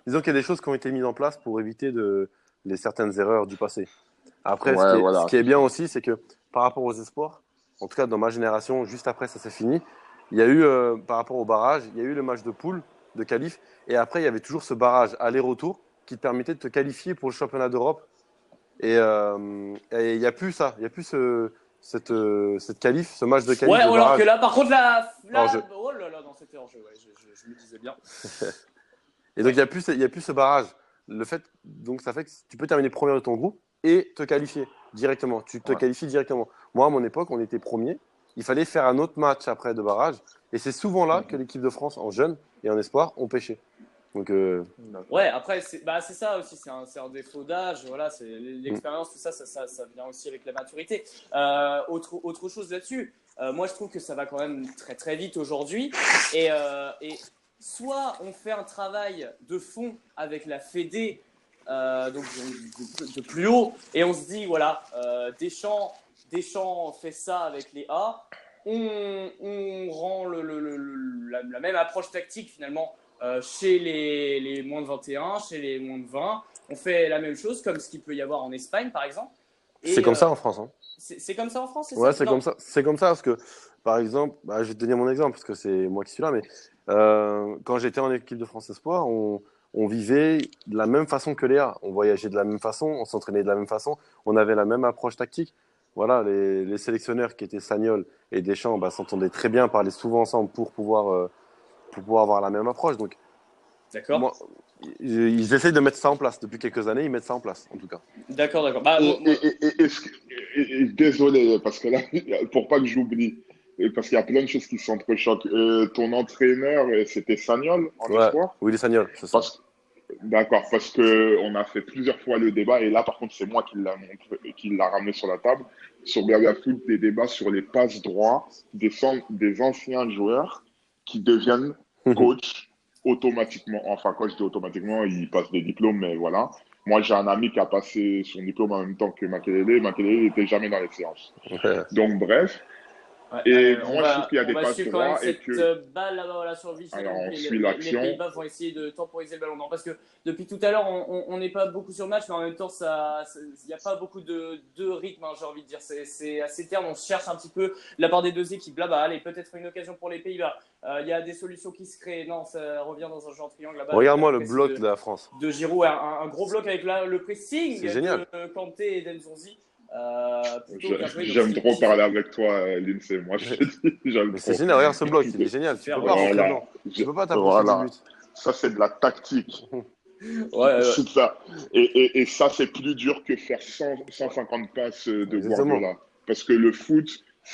Disons qu'il y a des choses qui ont été mises en place pour éviter certaines erreurs du passé. Après, ouais, ce voilà, qui est c'est bien ça. aussi, c'est que par rapport aux espoirs, en tout cas dans ma génération, juste après ça s'est fini, il y a eu, par rapport au barrage, il y a eu le match de poule, de qualif, et après il y avait toujours ce barrage aller-retour qui te permettait de te qualifier pour le championnat d'Europe. Et il n'y a plus ça, il n'y a plus cette qualif, ce match de ouais, qualif de alors que barrage là, par contre, hors jeu. oh là là, non, c'était hors jeu, ouais, je me disais bien. Et donc Ouais. il y a plus ce barrage. Donc ça fait que tu peux terminer premier de ton groupe et te qualifier directement. Tu te Ouais. qualifies directement. Moi, à mon époque, on était premier. Il fallait faire un autre match après de barrage. Et c'est souvent là que Mhm. l'équipe de France, en jeune et en espoir, ont pêché. Donc, Ouais, D'accord. après, c'est ça aussi, c'est un défaut d'âge, voilà, c'est mm, l'expérience, tout ça, ça vient aussi avec la maturité. Autre chose là-dessus, moi je trouve que ça va quand même très très vite aujourd'hui, et soit on fait un travail de fond avec la Fédé donc de plus haut. Et on se dit, voilà, Deschamps fait ça avec les A. On rend la même approche tactique finalement chez les moins de 21, chez les moins de 20. On fait la même chose comme ce qu'il peut y avoir en Espagne par exemple. C'est comme ça en France. Hein. C'est comme ça en France, c'est Ouais, ça? c'est comme ça. C'est comme ça parce que, par exemple, je vais te donner mon exemple parce que c'est moi qui suis là, mais quand j'étais en équipe de France Espoir, on vivait de la même façon que Léa. On voyageait de la même façon, on s'entraînait de la même façon, on avait la même approche tactique. Voilà, les sélectionneurs qui étaient Sagnol et Deschamps s'entendaient très bien, parlaient souvent ensemble pour pouvoir avoir la même approche. Donc, D'accord. moi, ils essayent de mettre ça en place. Depuis quelques années, ils mettent ça en place, en tout cas. D'accord. Désolé, parce que là, pour pas que j'oublie, parce qu'il y a plein de choses qui s'entrechoquent. Ton entraîneur, c'était Sagnol en espoir? Oui, les Sagnol, c'est ça. D'accord, parce que on a fait plusieurs fois le débat, et là, par contre, c'est moi qui l'a ramené sur la table, sur Blabla Foot, des débats sur les passes droits des anciens joueurs qui deviennent coach automatiquement. Enfin, quand je dis automatiquement, ils passent des diplômes, mais voilà. Moi, j'ai un ami qui a passé son diplôme en même temps que Makelele. Makelele n'était jamais dans les séances. Donc, bref. Et moi, je trouve qu'il y a des passes quand même droits et cette que... balle là-bas là, sur le visuel. Alors, on suit Les l'action. Pays-Bas vont essayer de temporiser le ballon. Non, parce que depuis tout à l'heure, on n'est pas beaucoup sur le match, mais en même temps, il n'y a pas beaucoup de rythme, hein, j'ai envie de dire. C'est assez terne. On cherche un petit peu de la part des deux équipes. Là-bas, allez, peut-être une occasion pour les Pays-Bas. Il y a des solutions qui se créent. Non, ça revient dans un jeu en triangle là-bas. Regarde-moi le bloc de la France. De Giroud, un gros bloc avec le pressing de Kanté et d'Enzonzi. J'aime trop parler avec toi, Lindsay. Moi, j'aime trop. C'est génial, regarde ce bloc, il est génial. Tu peux pas rentrer dedans. Tu peux pas t'approcher du but. Ça, c'est de la tactique. C'est ça. Et ça, c'est plus dur que faire 150 passes de Guardiola. Parce que le foot,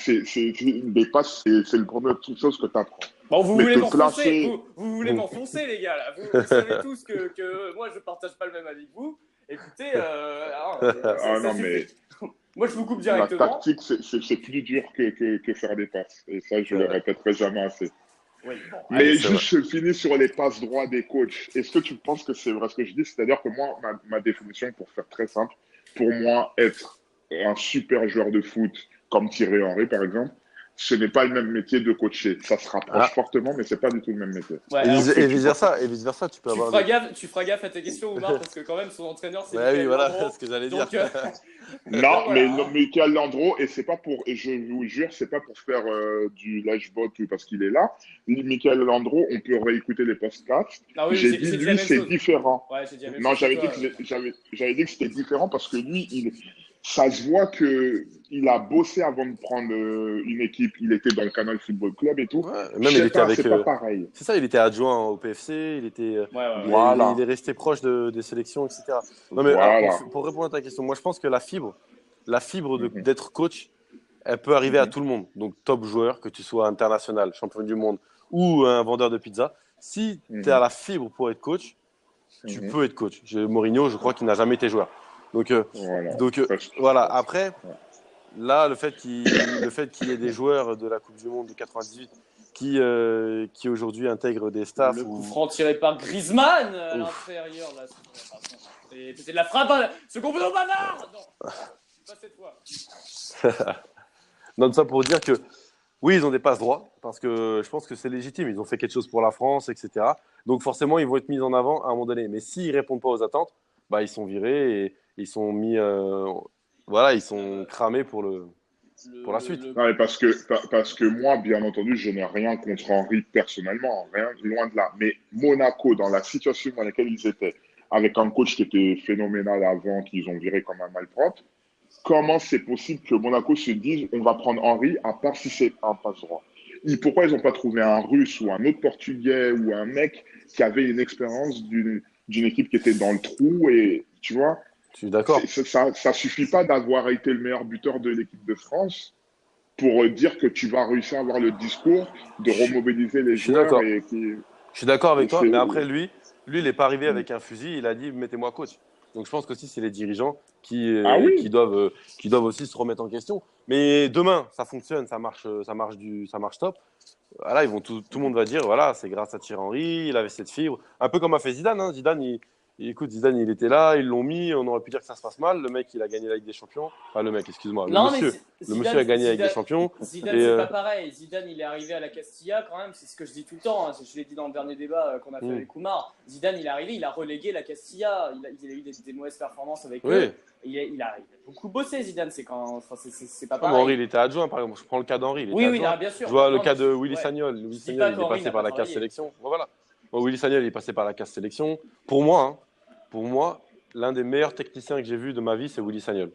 des passes, c'est le première chose que tu apprends. Bon, vous voulez m'enfoncer, les gars. Là. Vous savez tous que moi, je ne partage pas le même avec vous. Écoutez, moi, je vous coupe directement. La tactique, c'est plus dur que faire des passes. Et ça, je le répéterai jamais assez. Oui, bon, mais juste, je finis sur les passes droits des coachs. Est-ce que tu penses que c'est vrai ce que je dis? C'est-à-dire que moi, ma définition, pour faire très simple, pour moi, être un super joueur de foot, comme Thierry Henry, par exemple, ce n'est pas le même métier de coacher. Ça se rapproche fortement, mais ce n'est pas du tout le même métier. Ouais, et vice-versa, tu peux avoir... Tu feras gaffe à tes questions, Omar, parce que quand même, son entraîneur, c'est oui, voilà, c'est ce que j'allais dire. Non, voilà. Mais Michael Landreau, et c'est pas pour, et je vous jure, c'est pas pour faire du lashbot parce qu'il est là. Michael Landreau, on peut réécouter les podcasts. Ah oui, j'ai dit, lui, c'est différent. Ouais, j'ai dit non, j'avais dit que c'était différent parce que lui, ça se voit qu'il a bossé avant de prendre une équipe. Il était dans le Canal Football Club et tout. Ouais, même il était avec. C'est pas pareil. C'est ça, il était adjoint au PFC. Il était. Il est resté proche des sélections, etc. Non, mais pour répondre à ta question, moi je pense que la fibre d'être coach, elle peut arriver à tout le monde. Donc top joueur, que tu sois international, champion du monde ou un vendeur de pizza. Si tu as la fibre pour être coach, tu peux être coach. Mourinho, je crois qu'il n'a jamais été joueur. Donc voilà. Après, là, le fait qu'il y ait des joueurs de la Coupe du Monde de 98 qui aujourd'hui intègrent des staffs. Le coup franc tiré par Griezmann à l'intérieur. C'était de la frappe. Ce qu'on veut au bavard. Non, pas cette fois. Non, ça pour dire que oui, ils ont des passes droits parce que je pense que c'est légitime. Ils ont fait quelque chose pour la France, etc. Donc forcément, ils vont être mis en avant à un moment donné. Mais s'ils répondent pas aux attentes, ils sont virés et ils sont mis, ils sont cramés pour la suite. Non, mais parce que moi, bien entendu, je n'ai rien contre Henry personnellement, rien, loin de là. Mais Monaco, dans la situation dans laquelle ils étaient, avec un coach qui était phénoménal avant, qu'ils ont viré comme un malpropre, comment c'est possible que Monaco se dise on va prendre Henry, à part si c'est un passe droit? Pourquoi ils n'ont pas trouvé un Russe ou un autre Portugais ou un mec qui avait une expérience d'une équipe qui était dans le trou et tu vois? Je suis d'accord. Ça suffit pas d'avoir été le meilleur buteur de l'équipe de France pour dire que tu vas réussir à avoir le discours de remobiliser les joueurs. Je suis d'accord avec toi, mais après lui, il n'est pas arrivé avec un fusil, il a dit mettez-moi coach. Donc je pense que c'est les dirigeants qui doivent aussi se remettre en question. Mais demain, ça fonctionne, ça marche top. Là, tout le monde va dire voilà, c'est grâce à Thierry Henry, il avait cette fibre. Un peu comme a fait Zidane. Zidane, Écoute, Zidane, il était là, ils l'ont mis, on aurait pu dire que ça se passe mal. Le mec, il a gagné la Ligue des Champions. Enfin, le mec, excuse-moi, Non, mais le Zidane, monsieur a gagné la Ligue des Champions. Zidane, Et, c'est pas pareil. Zidane, il est arrivé à la Castilla quand même, c'est ce que je dis tout le temps. Hein. Je l'ai dit dans le dernier débat qu'on a fait avec Oumar. Zidane, il est arrivé, il a relégué la Castilla. Il a eu des mauvaises performances avec eux. Il a beaucoup bossé, Zidane. C'est pas pareil. Henri, il était adjoint, par exemple. Je prends le cas d'Henri. Oui, là, bien sûr. Je vois le cas de Willy Sagnol. Willy Sagnol, il est passé par la CAF sélection. Voilà. Bon, Willy Sagnol, il est passé par la CAF sélection. Pour moi, l'un des meilleurs techniciens que j'ai vu de ma vie, c'est Willy Sagnol.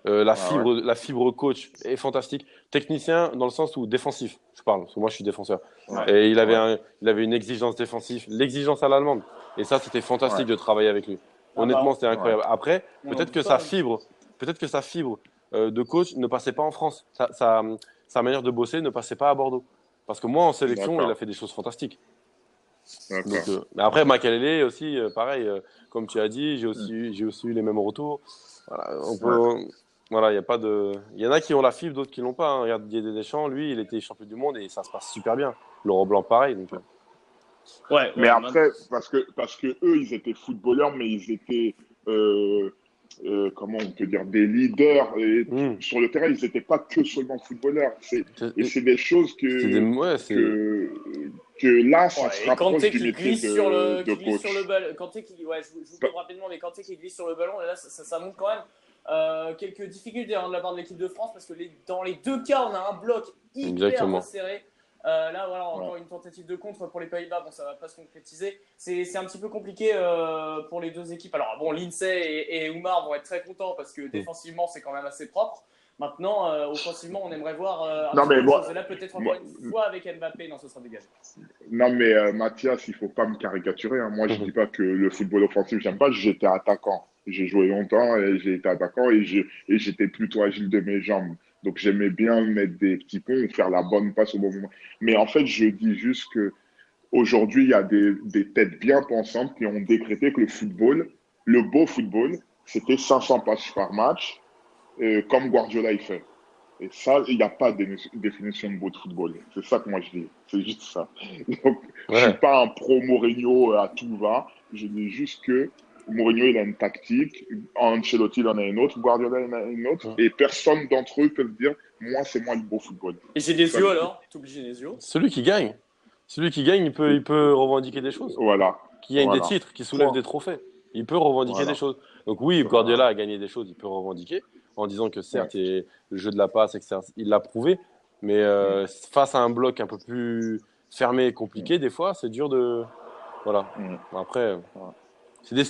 La fibre coach est fantastique. Technicien dans le sens où défensif, je parle, parce que moi je suis défenseur. Ouais. Et il avait une exigence défensive, l'exigence à l'allemande. Et ça, c'était fantastique de travailler avec lui. Honnêtement, c'était incroyable. Après, peut-être que sa fibre de coach ne passait pas en France. Sa manière de bosser ne passait pas à Bordeaux. Parce que moi, en sélection, il a fait des choses fantastiques. Donc, mais après, Makelele aussi, pareil, comme tu as dit, j'ai aussi eu les mêmes retours. Voilà, il y en a qui ont la fibre, d'autres qui l'ont pas. Hein. Regarde Didier Deschamps, lui, il était champion du monde et ça se passe super bien. Laurent Blanc, pareil. Donc, mais après, parce que eux, ils étaient footballeurs, mais ils étaient, comment on peut dire, des leaders. Et sur le terrain, ils n'étaient pas que seulement footballeurs. C'est des choses que là, ça se rapproche du métier de coach. Sur le ballon, je vous coupe rapidement, mais Kanté qui glisse sur le ballon, là, ça montre quand même quelques difficultés de la part de l'équipe de France, parce que dans les deux cas, on a un bloc hyper resserré. Là, voilà, encore une tentative de contre pour les Pays-Bas. Bon, ça ne va pas se concrétiser. C'est un petit peu compliqué pour les deux équipes. Alors, bon, Lindsay et Oumar vont être très contents parce que défensivement, c'est quand même assez propre. Maintenant, offensivement, on aimerait voir un peu de choses. Et là, peut-être encore une fois avec Mbappé, non, ce sera dégagé. Non, mais Mathias, il ne faut pas me caricaturer. Hein. Moi, je ne dis pas que le football offensif, j'aime pas. J'étais attaquant. J'ai joué longtemps et j'ai été attaquant et j'étais plutôt agile de mes jambes. Donc, j'aimais bien mettre des petits ponts ou faire la bonne passe au bon moment. Mais en fait, je dis juste que aujourd'hui, il y a des têtes bien pensantes qui ont décrété que le football, le beau football, c'était 500 passes par match, comme Guardiola il fait. Et ça, il n'y a pas de définition de beau de football. C'est ça que moi je dis. C'est juste ça. Donc, je ne suis pas un pro Mourinho à tout va. Je dis juste que Mourinho, il a une tactique. Ancelotti, il en a une autre. Guardiola, il en a une autre. Et personne d'entre eux peut dire, moi, c'est moi le beau football. Et Genesio alors? T'oublies Genesio? Celui qui gagne, il peut revendiquer des choses. Voilà. Qui gagne des titres, qui soulève des trophées. Il peut revendiquer des choses. Donc oui, Guardiola a gagné des choses, il peut revendiquer en disant que certes, le jeu de la passe, etc., il l'a prouvé. Mais face à un bloc un peu plus fermé et compliqué, des fois, c'est dur de... Voilà. Après... C'est des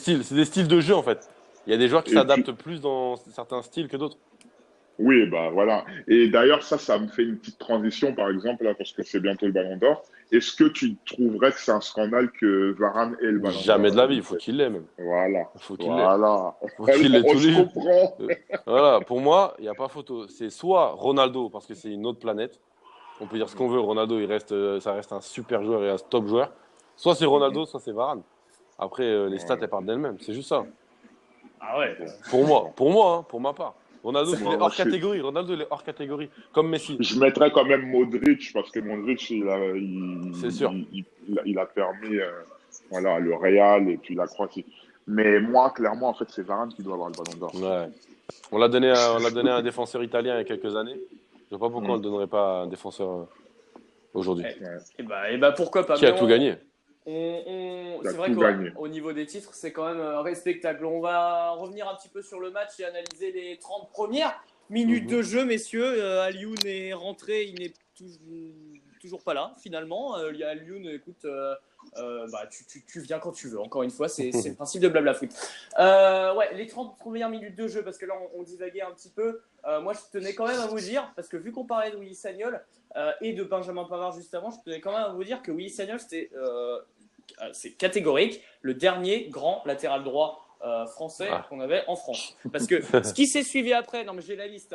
styles de jeu en fait. Il y a des joueurs qui s'adaptent plus dans certains styles que d'autres. Oui, bah voilà. Et d'ailleurs, ça me fait une petite transition, par exemple, là, parce que c'est bientôt le Ballon d'Or. Est-ce que tu trouverais que c'est un scandale que Varane ait le Ballon d'Or? Jamais de la vie, il faut qu'il l'ait même. Voilà. Faut qu'il l'ait. Faut qu'il l'ait tous les jours. Voilà, pour moi, il n'y a pas photo. C'est soit Ronaldo, parce que c'est une autre planète. On peut dire ce qu'on veut. Ronaldo, ça reste un super joueur et un top joueur. Soit c'est Ronaldo, soit c'est Varane. Après, les stats, elles parlent d'elles-mêmes. C'est juste ça. Ah ouais. Pour moi, pour ma part. Ronaldo, il est hors catégorie. Ronaldo, il est hors catégorie. Comme Messi. Je mettrais quand même Modric, parce que Modric, c'est sûr. Il a permis le Real et puis la Croatie. Mais moi, clairement, en fait, c'est Varane qui doit avoir le Ballon d'Or. Ouais. On l'a donné à un défenseur italien il y a quelques années. Je ne sais pas pourquoi on ne le donnerait pas à un défenseur aujourd'hui. Et bah pourquoi pas. Qui a tout gagné. C'est vrai qu'au niveau des titres, c'est quand même respectable. On va revenir un petit peu sur le match et analyser les 30 premières minutes de jeu, messieurs. Alioune est rentré, il n'est toujours pas là, finalement. Alioune, écoute, tu viens quand tu veux. Encore une fois, c'est le principe de Blabla Foot. Les 30 premières minutes de jeu, parce que là, on divaguait un petit peu. Moi, je tenais quand même à vous dire, parce que vu qu'on parlait de Willy Sagnol et de Benjamin Pavard juste avant, je tenais quand même à vous dire que Willy Sagnol, c'est catégorique, le dernier grand latéral droit français qu'on avait en France. Parce que ce qui s'est suivi après, non mais j'ai la liste,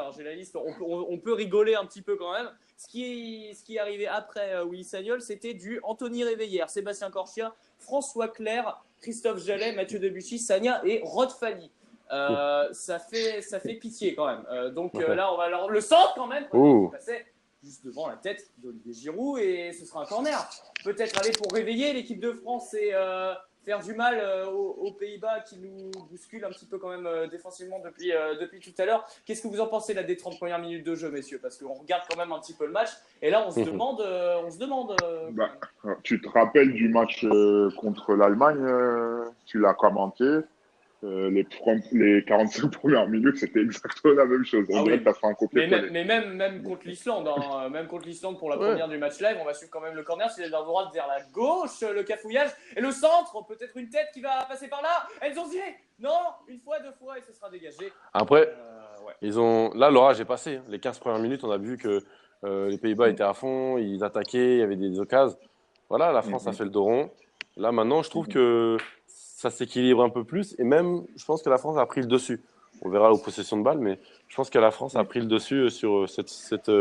on peut rigoler un petit peu quand même. Ce qui est arrivé après Willy Sagnol, c'était du Anthony Réveillère, Sébastien Corchia, François Clerc, Christophe Jallet, Mathieu Debuchy, Sagna et Rod Fanny. Ça fait pitié quand même. Là, on va le centre quand même. Passer juste devant la tête d'Olivier Giroud et ce sera un corner. Peut-être aller pour réveiller l'équipe de France et faire du mal aux Pays-Bas qui nous bousculent un petit peu quand même défensivement depuis tout à l'heure. Qu'est-ce que vous en pensez là des 30 premières minutes de jeu, messieurs? Parce qu'on regarde quand même un petit peu le match et là on se demande. Bah, tu te rappelles du match contre l'Allemagne, tu l'as commenté. Les 45 premières minutes, c'était exactement la même chose. On dirait que tu as fait un copier-coller. Mais même contre l'Islande, hein, même contre l'Islande pour la première du match live, on va suivre quand même le corner. C'est la droite vers la gauche, le cafouillage et le centre. Peut-être une tête qui va passer par là. Nzonzi, non, une fois, deux fois et ce sera dégagé. Après, là, l'orage est passé. Les 15 premières minutes, on a vu que les Pays-Bas étaient à fond, ils attaquaient, il y avait des occasions. Voilà, la France a fait le dos rond. Là, maintenant, je trouve que ça s'équilibre un peu plus. Et même, je pense que la France a pris le dessus. On verra aux possessions de balles, mais je pense que la France a pris le dessus sur cette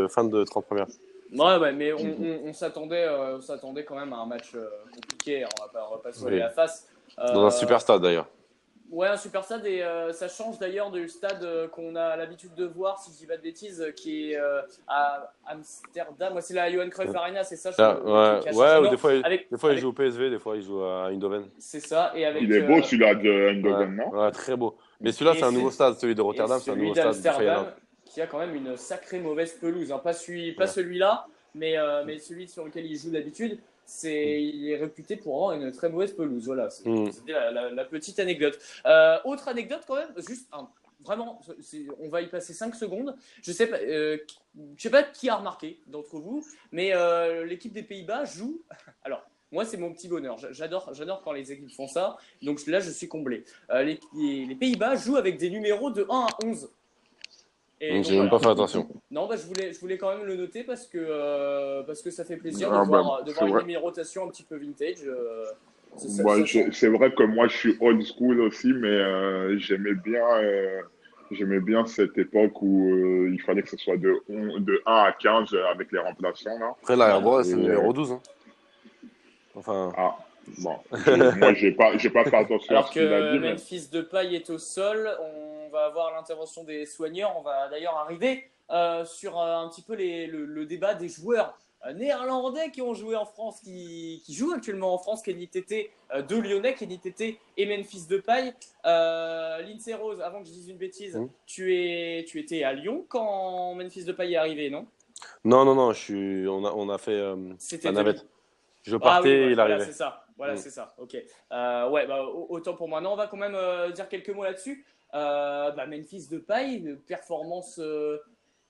fin de 30 premières. Ouais, mais on s'attendait quand même à un match compliqué. On va pas se voiler la face. Dans un super stade, d'ailleurs. Ouais, un super stade et ça change d'ailleurs du stade qu'on a l'habitude de voir, si je dis pas de bêtises, qui est à Amsterdam. Moi, c'est la Johan Cruyff Arena, c'est ça? Des fois il joue au PSV, des fois il joue à Eindhoven. C'est ça. Et avec, il est beau celui-là de Eindhoven, non? Ouais, très beau. Mais celui-là, c'est un nouveau stade, celui de Rotterdam, c'est un nouveau stade. Amsterdam, qui a quand même une sacrée mauvaise pelouse. Hein. Pas celui-là, mais celui sur lequel il joue d'habitude. Il est réputé pour avoir une très mauvaise pelouse. Voilà, c'était la petite anecdote. Autre anecdote quand même, juste vraiment, on va y passer 5 secondes. Je sais pas qui a remarqué d'entre vous, mais l'équipe des Pays-Bas joue. Alors, moi, c'est mon petit bonheur. J'adore quand les équipes font ça. Donc là, je suis comblé. Les Pays-Bas jouent avec des numéros de 1 à 11. J'ai même pas fait attention. Non, je voulais quand même le noter parce que ça fait plaisir de voir une numérotation un petit peu vintage. C'est vrai que moi, je suis old school aussi, mais j'aimais bien cette époque où il fallait que ce soit de 1 à 15 avec les remplaçants. Là. Après, l'arrière droit, c'est le numéro 12. Hein. Enfin... Ah, bon. Moi, j'ai pas fait attention à ce qu'il a dit. Alors que Memphis Depay est au sol, on va avoir l'intervention des soigneurs. On va d'ailleurs arriver sur un petit peu le débat des joueurs néerlandais qui ont joué en France, qui jouent actuellement en France, Kenny Tété, deux Lyonnais, Kenny Tété et Memphis Depay. Lindsay Rose, avant que je dise une bêtise, tu étais à Lyon quand Memphis Depay est arrivé, non? Non, on a fait la navette. Je partais, il arrivait. C'est ça. Voilà, c'est ça. Ok. Autant pour moi. Non, on va quand même dire quelques mots là-dessus. Memphis Depay, une performance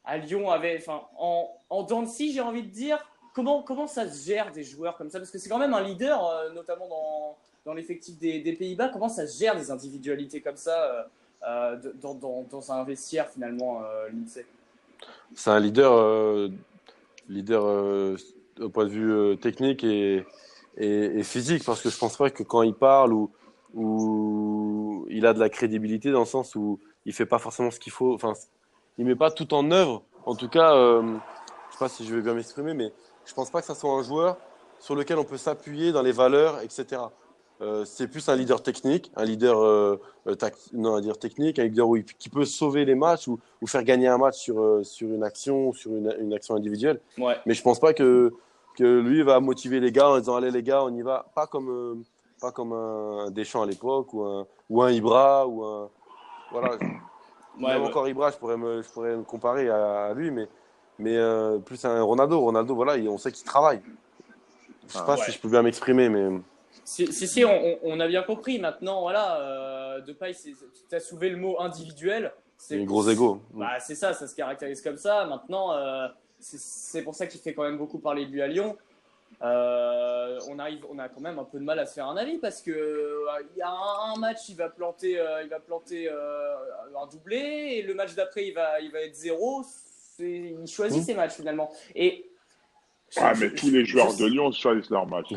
à Lyon en dents de scie, j'ai envie de dire. Comment ça se gère des joueurs comme ça? Parce que c'est quand même un leader, notamment dans l'effectif des Pays-Bas. Comment ça se gère des individualités comme ça dans un vestiaire finalement, l'INSEE? C'est un leader au point de vue technique et physique, parce que je pense pas que quand il parle ou il a de la crédibilité dans le sens où il fait pas forcément ce qu'il faut, enfin il met pas tout en œuvre. En tout cas, je sais pas si je vais bien m'exprimer, mais je pense pas que ça soit un joueur sur lequel on peut s'appuyer dans les valeurs, etc. C'est plus un leader technique, un leader technique, un leader qui peut sauver les matchs ou faire gagner un match sur une action, sur une action individuelle. Ouais. Mais je pense pas que lui va motiver les gars en disant allez les gars on y va, pas comme un Deschamps à l'époque ou un Ibra ou un voilà. Encore Ibra, je pourrais me comparer à lui, mais plus un Ronaldo, voilà, on sait qu'il travaille. Je sais pas si je peux bien m'exprimer, mais si, on a bien compris. Maintenant, voilà, Depay, tu as soulevé le mot individuel. C'est un gros ego. C'est ça se caractérise comme ça. Maintenant, c'est pour ça qu'il fait quand même beaucoup parler de lui à Lyon. On a quand même un peu de mal à se faire un avis parce que il y a un match, il va planter un doublé et le match d'après, il va être 0. Il choisit ses matchs finalement. Et mais tous les joueurs de Lyon choisissent leur match.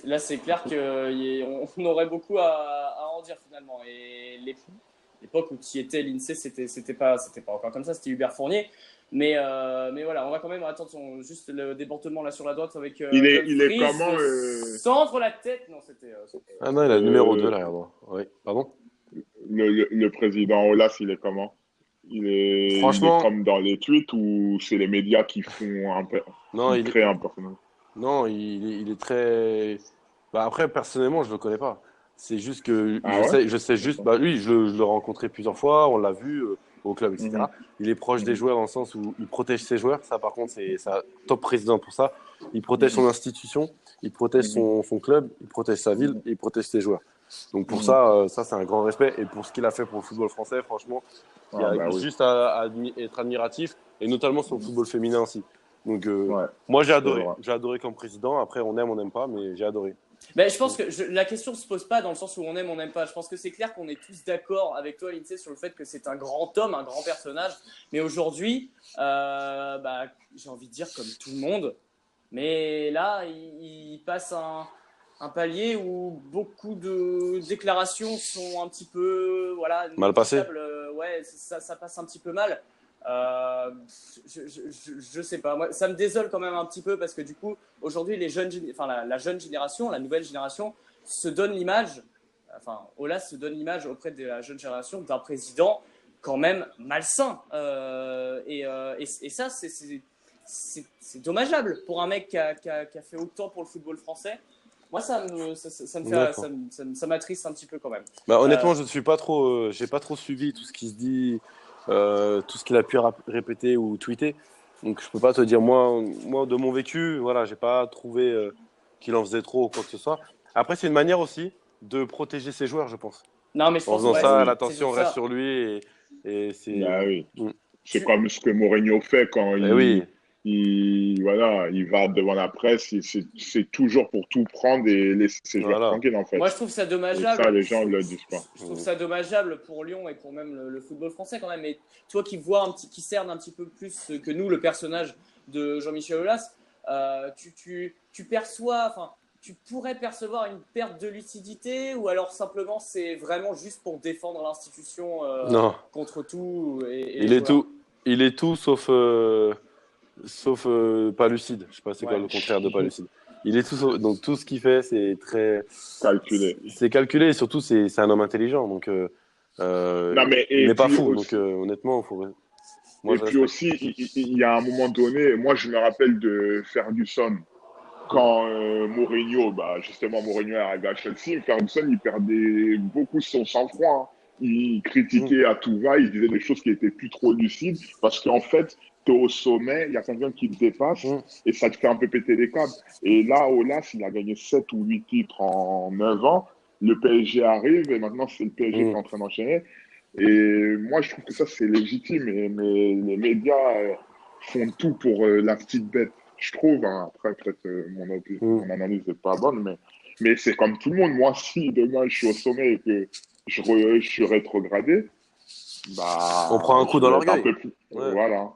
Là, c'est clair qu'on aurait beaucoup à en dire finalement. Et l'époque où tu y étais, l'INSEE, c'était pas encore comme ça, c'était Hubert Fournier. Mais voilà, on va quand même attendre juste le débordement là sur la droite avec. Il est comment centre la tête. Non, c'était. Ah non, il a le numéro 2 là. Oui, pardon. Le président Olas, il est comment? Il est comme dans les tweets ou c'est les médias qui font créent un personnage? Non, il est très Bah après, personnellement, je le connais pas. C'est juste que Ah ouais? je sais juste, bah lui, je l'ai rencontré plusieurs fois, on l'a vu au club, Mhm, etc. Il est proche des mhm, joueurs dans le sens où il protège ses joueurs. Ça, par contre, c'est un top président pour ça. Il protège mhm, son institution, il protège mhm, son club, il protège sa ville mhm, et il protège ses joueurs. Donc pour mhm. ça, ça c'est un grand respect. Et pour ce qu'il a fait pour le football français, franchement, il y Ah a bah oui. juste à être admiratif, et notamment sur le Mhm. football féminin aussi. Donc Ouais, moi c'est vrai. j'ai adoré comme président. Après on n'aime pas, mais j'ai adoré. Ben, je pense que la question se pose pas dans le sens où on n'aime pas. Je pense que c'est clair qu'on est tous d'accord avec toi, Lindsay, sur le fait que c'est un grand homme, un grand personnage. Mais aujourd'hui, bah, j'ai envie de dire comme tout le monde. Mais là, il passe un palier où beaucoup de déclarations sont un petit peu, voilà, Mal passé. négligeables. Ouais, ça passe un petit peu mal. Euh, je sais pas. Moi, ça me désole quand même un petit peu parce que du coup, aujourd'hui, la jeune génération, la nouvelle génération, se donne l'image, enfin, Ola se donne l'image auprès de la jeune génération d'un président quand même malsain. Et ça, c'est dommageable pour un mec qui a fait autant pour le football français. Moi, D'accord. ça m'attriste un petit peu quand même. Bah, Euh, honnêtement, je suis pas trop, j'ai pas trop suivi tout ce qui se dit, tout ce qu'il a pu répéter ou tweeter. Donc je peux pas te dire moi de mon vécu, voilà, j'ai pas trouvé qu'il en faisait trop ou quoi que ce soit. Après, c'est une manière aussi de protéger ses joueurs, je pense. non, mais je En pense, faisant ouais, Bah ça, oui, c'est l'attention sur reste ça. sur lui et c'est. bah oui. Mm. C'est Tu, comme ce que Mourinho fait quand Eh oui, voilà, il va devant la presse. C'est toujours pour tout prendre et laisser ses joueurs voilà. tranquilles, en fait. Moi, je trouve ça Et ça, dommageable. les gens ne le disent pas. Je trouve Mm. ça dommageable pour Lyon et pour même le football français quand même. Mais toi qui vois qui cerne un petit peu plus que nous le personnage de Jean-Michel Aulas, tu perçois, enfin, tu pourrais percevoir une perte de lucidité ou alors simplement c'est vraiment juste pour défendre l'institution Non, contre tout et les il est joueurs. tout, il est tout sauf pas lucide. Je sais pas c'est quoi Ouais. le contraire de pas lucide. Il est donc tout ce qu'il fait, Calculé. c'est calculé et surtout c'est un homme intelligent. Donc Non, mais, il et n'est pas puis fou. Donc aussi, honnêtement, moi et je puis respecte. aussi il y a un moment donné, moi, je me rappelle de Ferguson. Quand Mourinho, bah, justement, Mourinho est arrivé à Chelsea, Ferguson, il perdait beaucoup son sang-froid, hein. Il Mm, critiquait à tout va, il disait des choses qui étaient plus trop lucides, parce qu'en fait, tu es au sommet, il y a quelqu'un qui te dépasse, mm, et ça te fait un peu péter les câbles. Et là, Olas, il a gagné 7 ou 8 titres en 9 ans. Le PSG arrive, et maintenant, c'est le PSG qui est mm. en train d'enchaîner. Et moi, je trouve que ça, c'est légitime, mais les médias font tout pour la petite bête. Je trouve, hein. Après, peut-être Mm. mon analyse n'est pas bonne, mais c'est comme tout le monde. Moi, si demain je suis au sommet et que je suis rétrogradé, On bah, prend un coup je dans vais être un l'orgueil. peu plus. Ouais. Voilà.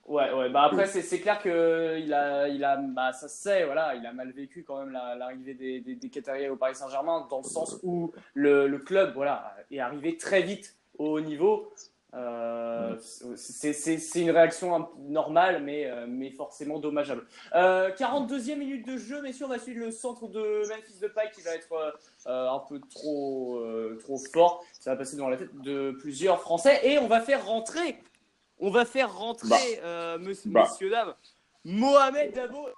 Ouais. Bah après, c'est clair que bah ça se sait, voilà, il a mal vécu quand même l'arrivée des Qataris au Paris Saint-Germain, dans le sens où le club, voilà, est arrivé très vite au haut niveau. C'est une réaction normale, mais forcément dommageable. 42e minute de jeu, messieurs, on va suivre le centre de Memphis Depay qui va être un peu trop fort. Ça va passer devant la tête de plusieurs Français et on va faire Bah, rentrer, bah, messieurs, dames, Mohamed Dabo.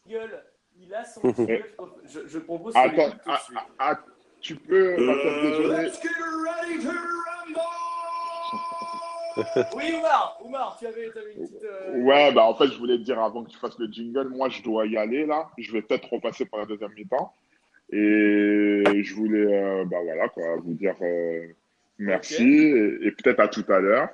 Gueule. Il a son jingle. Je propose qu'on attends, l'écoute tout de suite. tu peux, Mathias, désolé. Let's get ready to rumble! Oui, Oumar, tu avais une petite. Ouais, bah en fait, je voulais te dire avant que tu fasses le jingle, moi, je dois y aller là. Je vais peut-être repasser par la deuxième mi-temps. Et je voulais, bah voilà, quoi, vous dire Ok. merci et peut-être à tout à l'heure.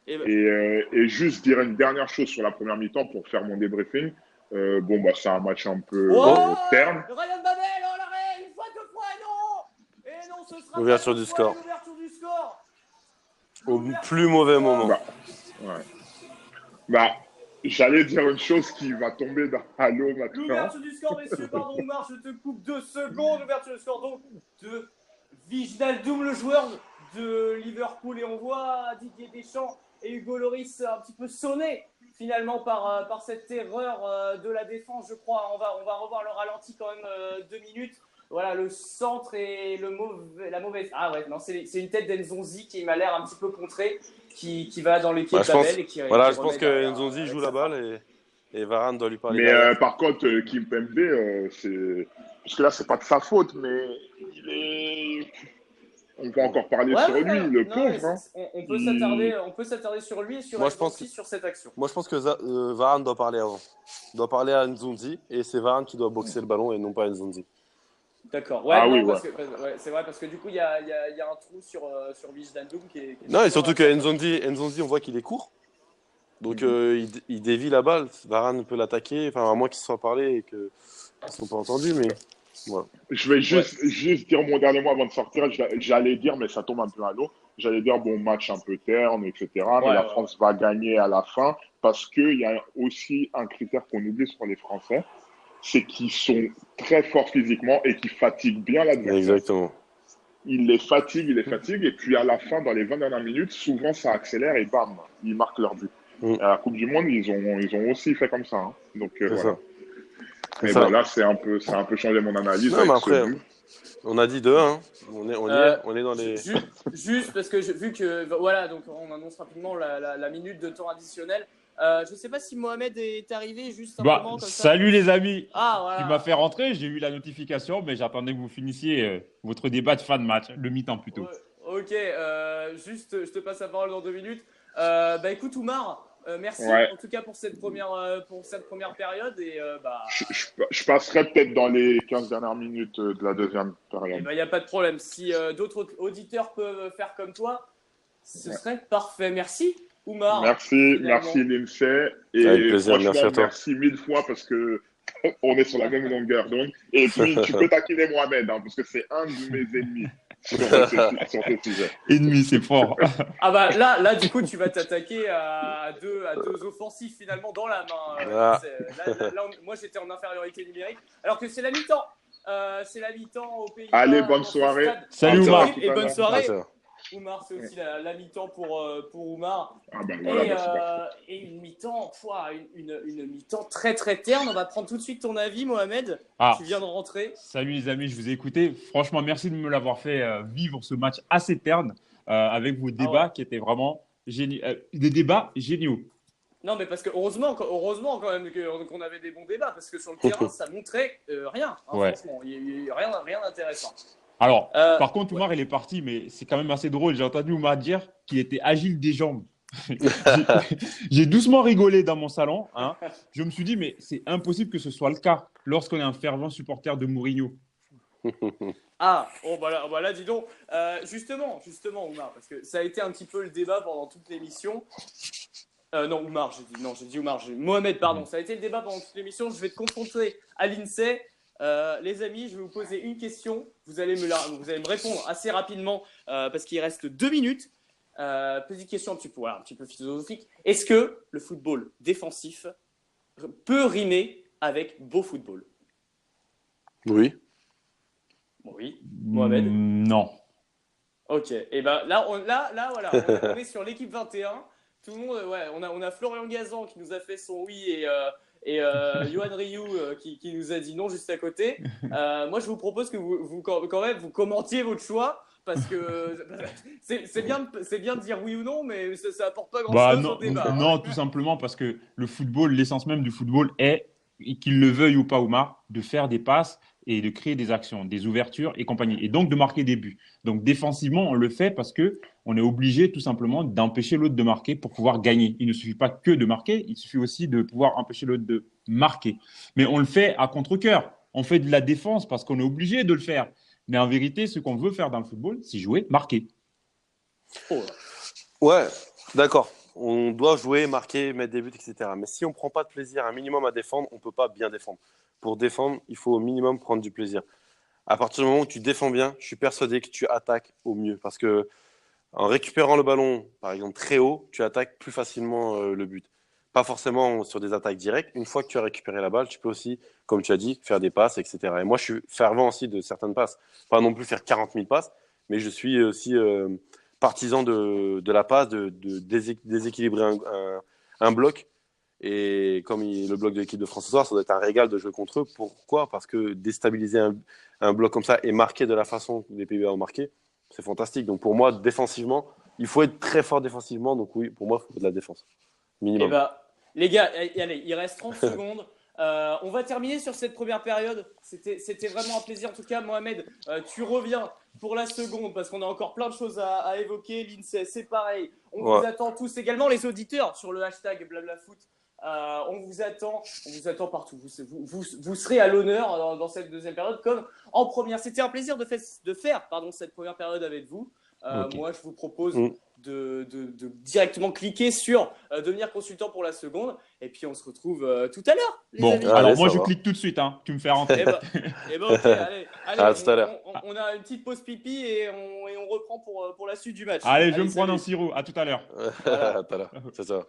Et ben, Et juste dire une dernière chose sur la première mi-temps pour faire mon débriefing. Bon, bah, c'est un match un peu oh terne. Ryan Babel, oh l'arrêt, une fois, deux fois, et non. Et non, ce sera pas Ouverture deux du fois score. l'ouverture du score. Au L'ouverture plus du mauvais score. moment. Bah, ouais. Bah, j'allais dire une chose qui va tomber à l'eau maintenant. L'ouverture du score, messieurs, pardon, Oumar, je te coupe 2 secondes. L'ouverture du score, donc, de Wijnaldum, le joueur de Liverpool. Et on voit Didier Deschamps et Hugo Lloris un petit peu sonnés, finalement, par cette erreur de la défense, je crois. On va revoir le ralenti quand même 2 minutes. Voilà, le centre et la mauvaise. Ah ouais, non, c'est une tête d'Enzonzi qui m'a l'air un petit peu contré, qui va dans les pieds Bah, de Babel et qui je remet pense que derrière Nzonzi avec joue sa la frappe. balle Et Varane doit lui parler Mais derrière. par contre, Kimpembe, c'est. Parce que là, c'est pas de sa faute, mais il est. On peut encore parler Ouais, sur ouais, lui, non, le non, mais pauvre. Hein. on peut s'attarder sur lui et sur Moi, je pense Nzonzi sur cette action. Moi, je pense que Varane doit parler avant. Il doit parler à Nzonzi et c'est Varane qui doit boxer le ballon et non pas Nzonzi. D'accord. Ouais, Ah non, oui, ouais. ouais, c'est vrai, parce que du coup, il y a un trou sur Wijnaldum qui est Non, et surtout que important. Nzonzi, on voit qu'il est court. Donc, il dévie la balle. Varane peut l'attaquer, enfin, à moins qu'ils se soient parlé et qu'ils ne sont pas entendus. Mais voilà. Je vais Ouais. juste dire mon dernier mot avant de sortir. J'allais dire, mais ça tombe un peu à l'eau. J'allais dire, bon, match un peu terne, etc. Mais Ouais, la ouais, France va gagner à la fin parce qu'il y a aussi un critère qu'on oublie sur les Français, c'est qu'ils sont très forts physiquement et qu'ils fatiguent bien l'adversaire. Exactement. Il les fatigue, et puis à la fin, dans les 20 dernières minutes, souvent ça accélère et bam, ils marquent leur but. Mm. À la Coupe du Monde, ils ont aussi fait comme ça. Hein. Donc C'est voilà. ça. Mais ça. bon, là, ça a un peu changé mon analyse Non, avec mais ce après, but. on a dit 2-1. Hein. Euh, On est dans les. Juste parce que vu que voilà, donc on annonce rapidement la minute de temps additionnel. Je sais pas si Mohamed est arrivé juste simplement comme ça. Salut les amis. Ah Tu voilà. m'as fait rentrer, j'ai eu la notification, mais j'attendais que vous finissiez votre débat de fin de match, le mi-temps plutôt. Ouais, ok, juste je te passe la parole dans 2 minutes. Bah écoute Oumar, merci Ouais. en tout cas pour cette première période et bah Je passerai peut-être dans les 15 dernières minutes de la deuxième période. il n'y a pas de problème. Si d'autres auditeurs peuvent faire comme toi, ce serait parfait. Merci Oumar. Merci finalement. l'INSEE. Avec Et plaisir, merci franchement, à toi. merci 1000 fois parce que on est sur la même longueur d'onde. Et puis, tu peux taquiner Mohamed, hein, parce que c'est un de mes ennemis sur ce sujet. Ennemi, c'est fort. Ah bah là du coup tu vas t'attaquer à deux offensifs finalement dans la main. Ah. Moi j'étais en infériorité numérique alors que c'est la mi-temps. C'est la mi-temps au Pays-Bas. Allez, bonne dans ce soirée. stade. Salut, Ah, Oumar. tout à Et bonne l'heure. soirée. Ah, ça. Oumar, c'est aussi la mi-temps pour Oumar. Ah ben voilà, Et, bah, c'est parfait. et une mi-temps, une mi-temps très très terne. On va prendre tout de suite ton avis, Mohamed. Ah. Tu viens de rentrer. Salut les amis, je vous ai écouté. Franchement, merci de me l'avoir fait vivre ce match assez terne avec vos débats qui étaient vraiment des débats géniaux. Non, mais parce que heureusement quand même qu'on avait des bons débats, parce que sur le terrain, ça montrait rien. Hein, Ouais. Franchement, il n'y a rien d'intéressant. Alors, Euh, par contre, Oumar, il est parti, mais c'est quand même assez drôle. J'ai entendu Oumar dire qu'il était agile des jambes. J'ai doucement rigolé dans mon salon. Hein. Je me suis dit, mais c'est impossible que ce soit le cas lorsqu'on est un fervent supporter de Mourinho. Ah, oh bah là, dis donc. Justement, Oumar, parce que ça a été un petit peu le débat pendant toute l'émission. Non, Oumar, j'ai dit Oumar. Mohamed, pardon. Ça a été le débat pendant toute l'émission. Je vais te confronter à l'INSEE. Les amis, je vais vous poser une question. Vous allez me répondre assez rapidement parce qu'il reste 2 minutes. Petite question un petit peu philosophique. Est-ce que le football défensif peut rimer avec beau football? Oui. Oui. Mohamed? Non. Ok. Et ben là, voilà, on est sur l'équipe 21. Tout le monde, ouais, on a Florian Gazan qui nous a fait son oui et Yoann Rioux qui nous a dit non juste à côté. Moi, je vous propose que vous quand même vous commentiez votre choix parce que c'est bien de dire oui ou non, mais ça apporte pas grand-chose non, au débat. non, tout simplement parce que le football, l'essence même du football est, qu'il le veuille ou pas, Oumar, de faire des passes et de créer des actions, des ouvertures et compagnie, et donc de marquer des buts. Donc défensivement, on le fait parce que on est obligé tout simplement d'empêcher l'autre de marquer pour pouvoir gagner. Il ne suffit pas que de marquer, il suffit aussi de pouvoir empêcher l'autre de marquer. Mais on le fait à contre-cœur. On fait de la défense parce qu'on est obligé de le faire. Mais en vérité, ce qu'on veut faire dans le football, c'est jouer, marquer. Oh. Ouais, d'accord. On doit jouer, marquer, mettre des buts, etc. Mais si on ne prend pas de plaisir un minimum à défendre, on ne peut pas bien défendre. Pour défendre, il faut au minimum prendre du plaisir. À partir du moment où tu défends bien, je suis persuadé que tu attaques au mieux. Parce que en récupérant le ballon, par exemple, très haut, tu attaques plus facilement le but. Pas forcément sur des attaques directes. Une fois que tu as récupéré la balle, tu peux aussi, comme tu as dit, faire des passes, etc. Et moi, je suis fervent aussi de certaines passes. Pas non plus faire 40 000 passes, mais je suis aussi partisan de la passe, de déséquilibrer un bloc. Et comme le bloc de l'équipe de France ce soir, ça doit être un régal de jouer contre eux. Pourquoi? Parce que déstabiliser un bloc comme ça et marquer de la façon que les Pays-Bas ont marqué, c'est fantastique. Donc pour moi, défensivement, il faut être très fort défensivement. Donc oui, pour moi, il faut de la défense. Minimum. Et bah, Les gars, allez, il reste 30 secondes. On va terminer sur cette première période. C'était vraiment un plaisir. En tout cas, Mohamed, tu reviens pour la seconde parce qu'on a encore plein de choses à évoquer. L'INSEE, c'est pareil. On vous attend tous, également les auditeurs, sur le hashtag BlablaFoot. On vous attend partout. Vous serez à l'honneur dans cette deuxième période comme en première. C'était un plaisir de faire cette première période avec vous. Moi, je vous propose de directement cliquer sur devenir consultant pour la seconde. Et puis, on se retrouve tout à l'heure, les amis. Alors Allez, moi, ça je va. clique tout de suite. Hein. Tu me fais rentrer. Ok, allez, À tout à l'heure. on a une petite pause pipi et on reprend pour la suite du match. Allez, je vais me prendre un salut. sirop. À tout à l'heure. Voilà. À tout à l'heure. C'est ça.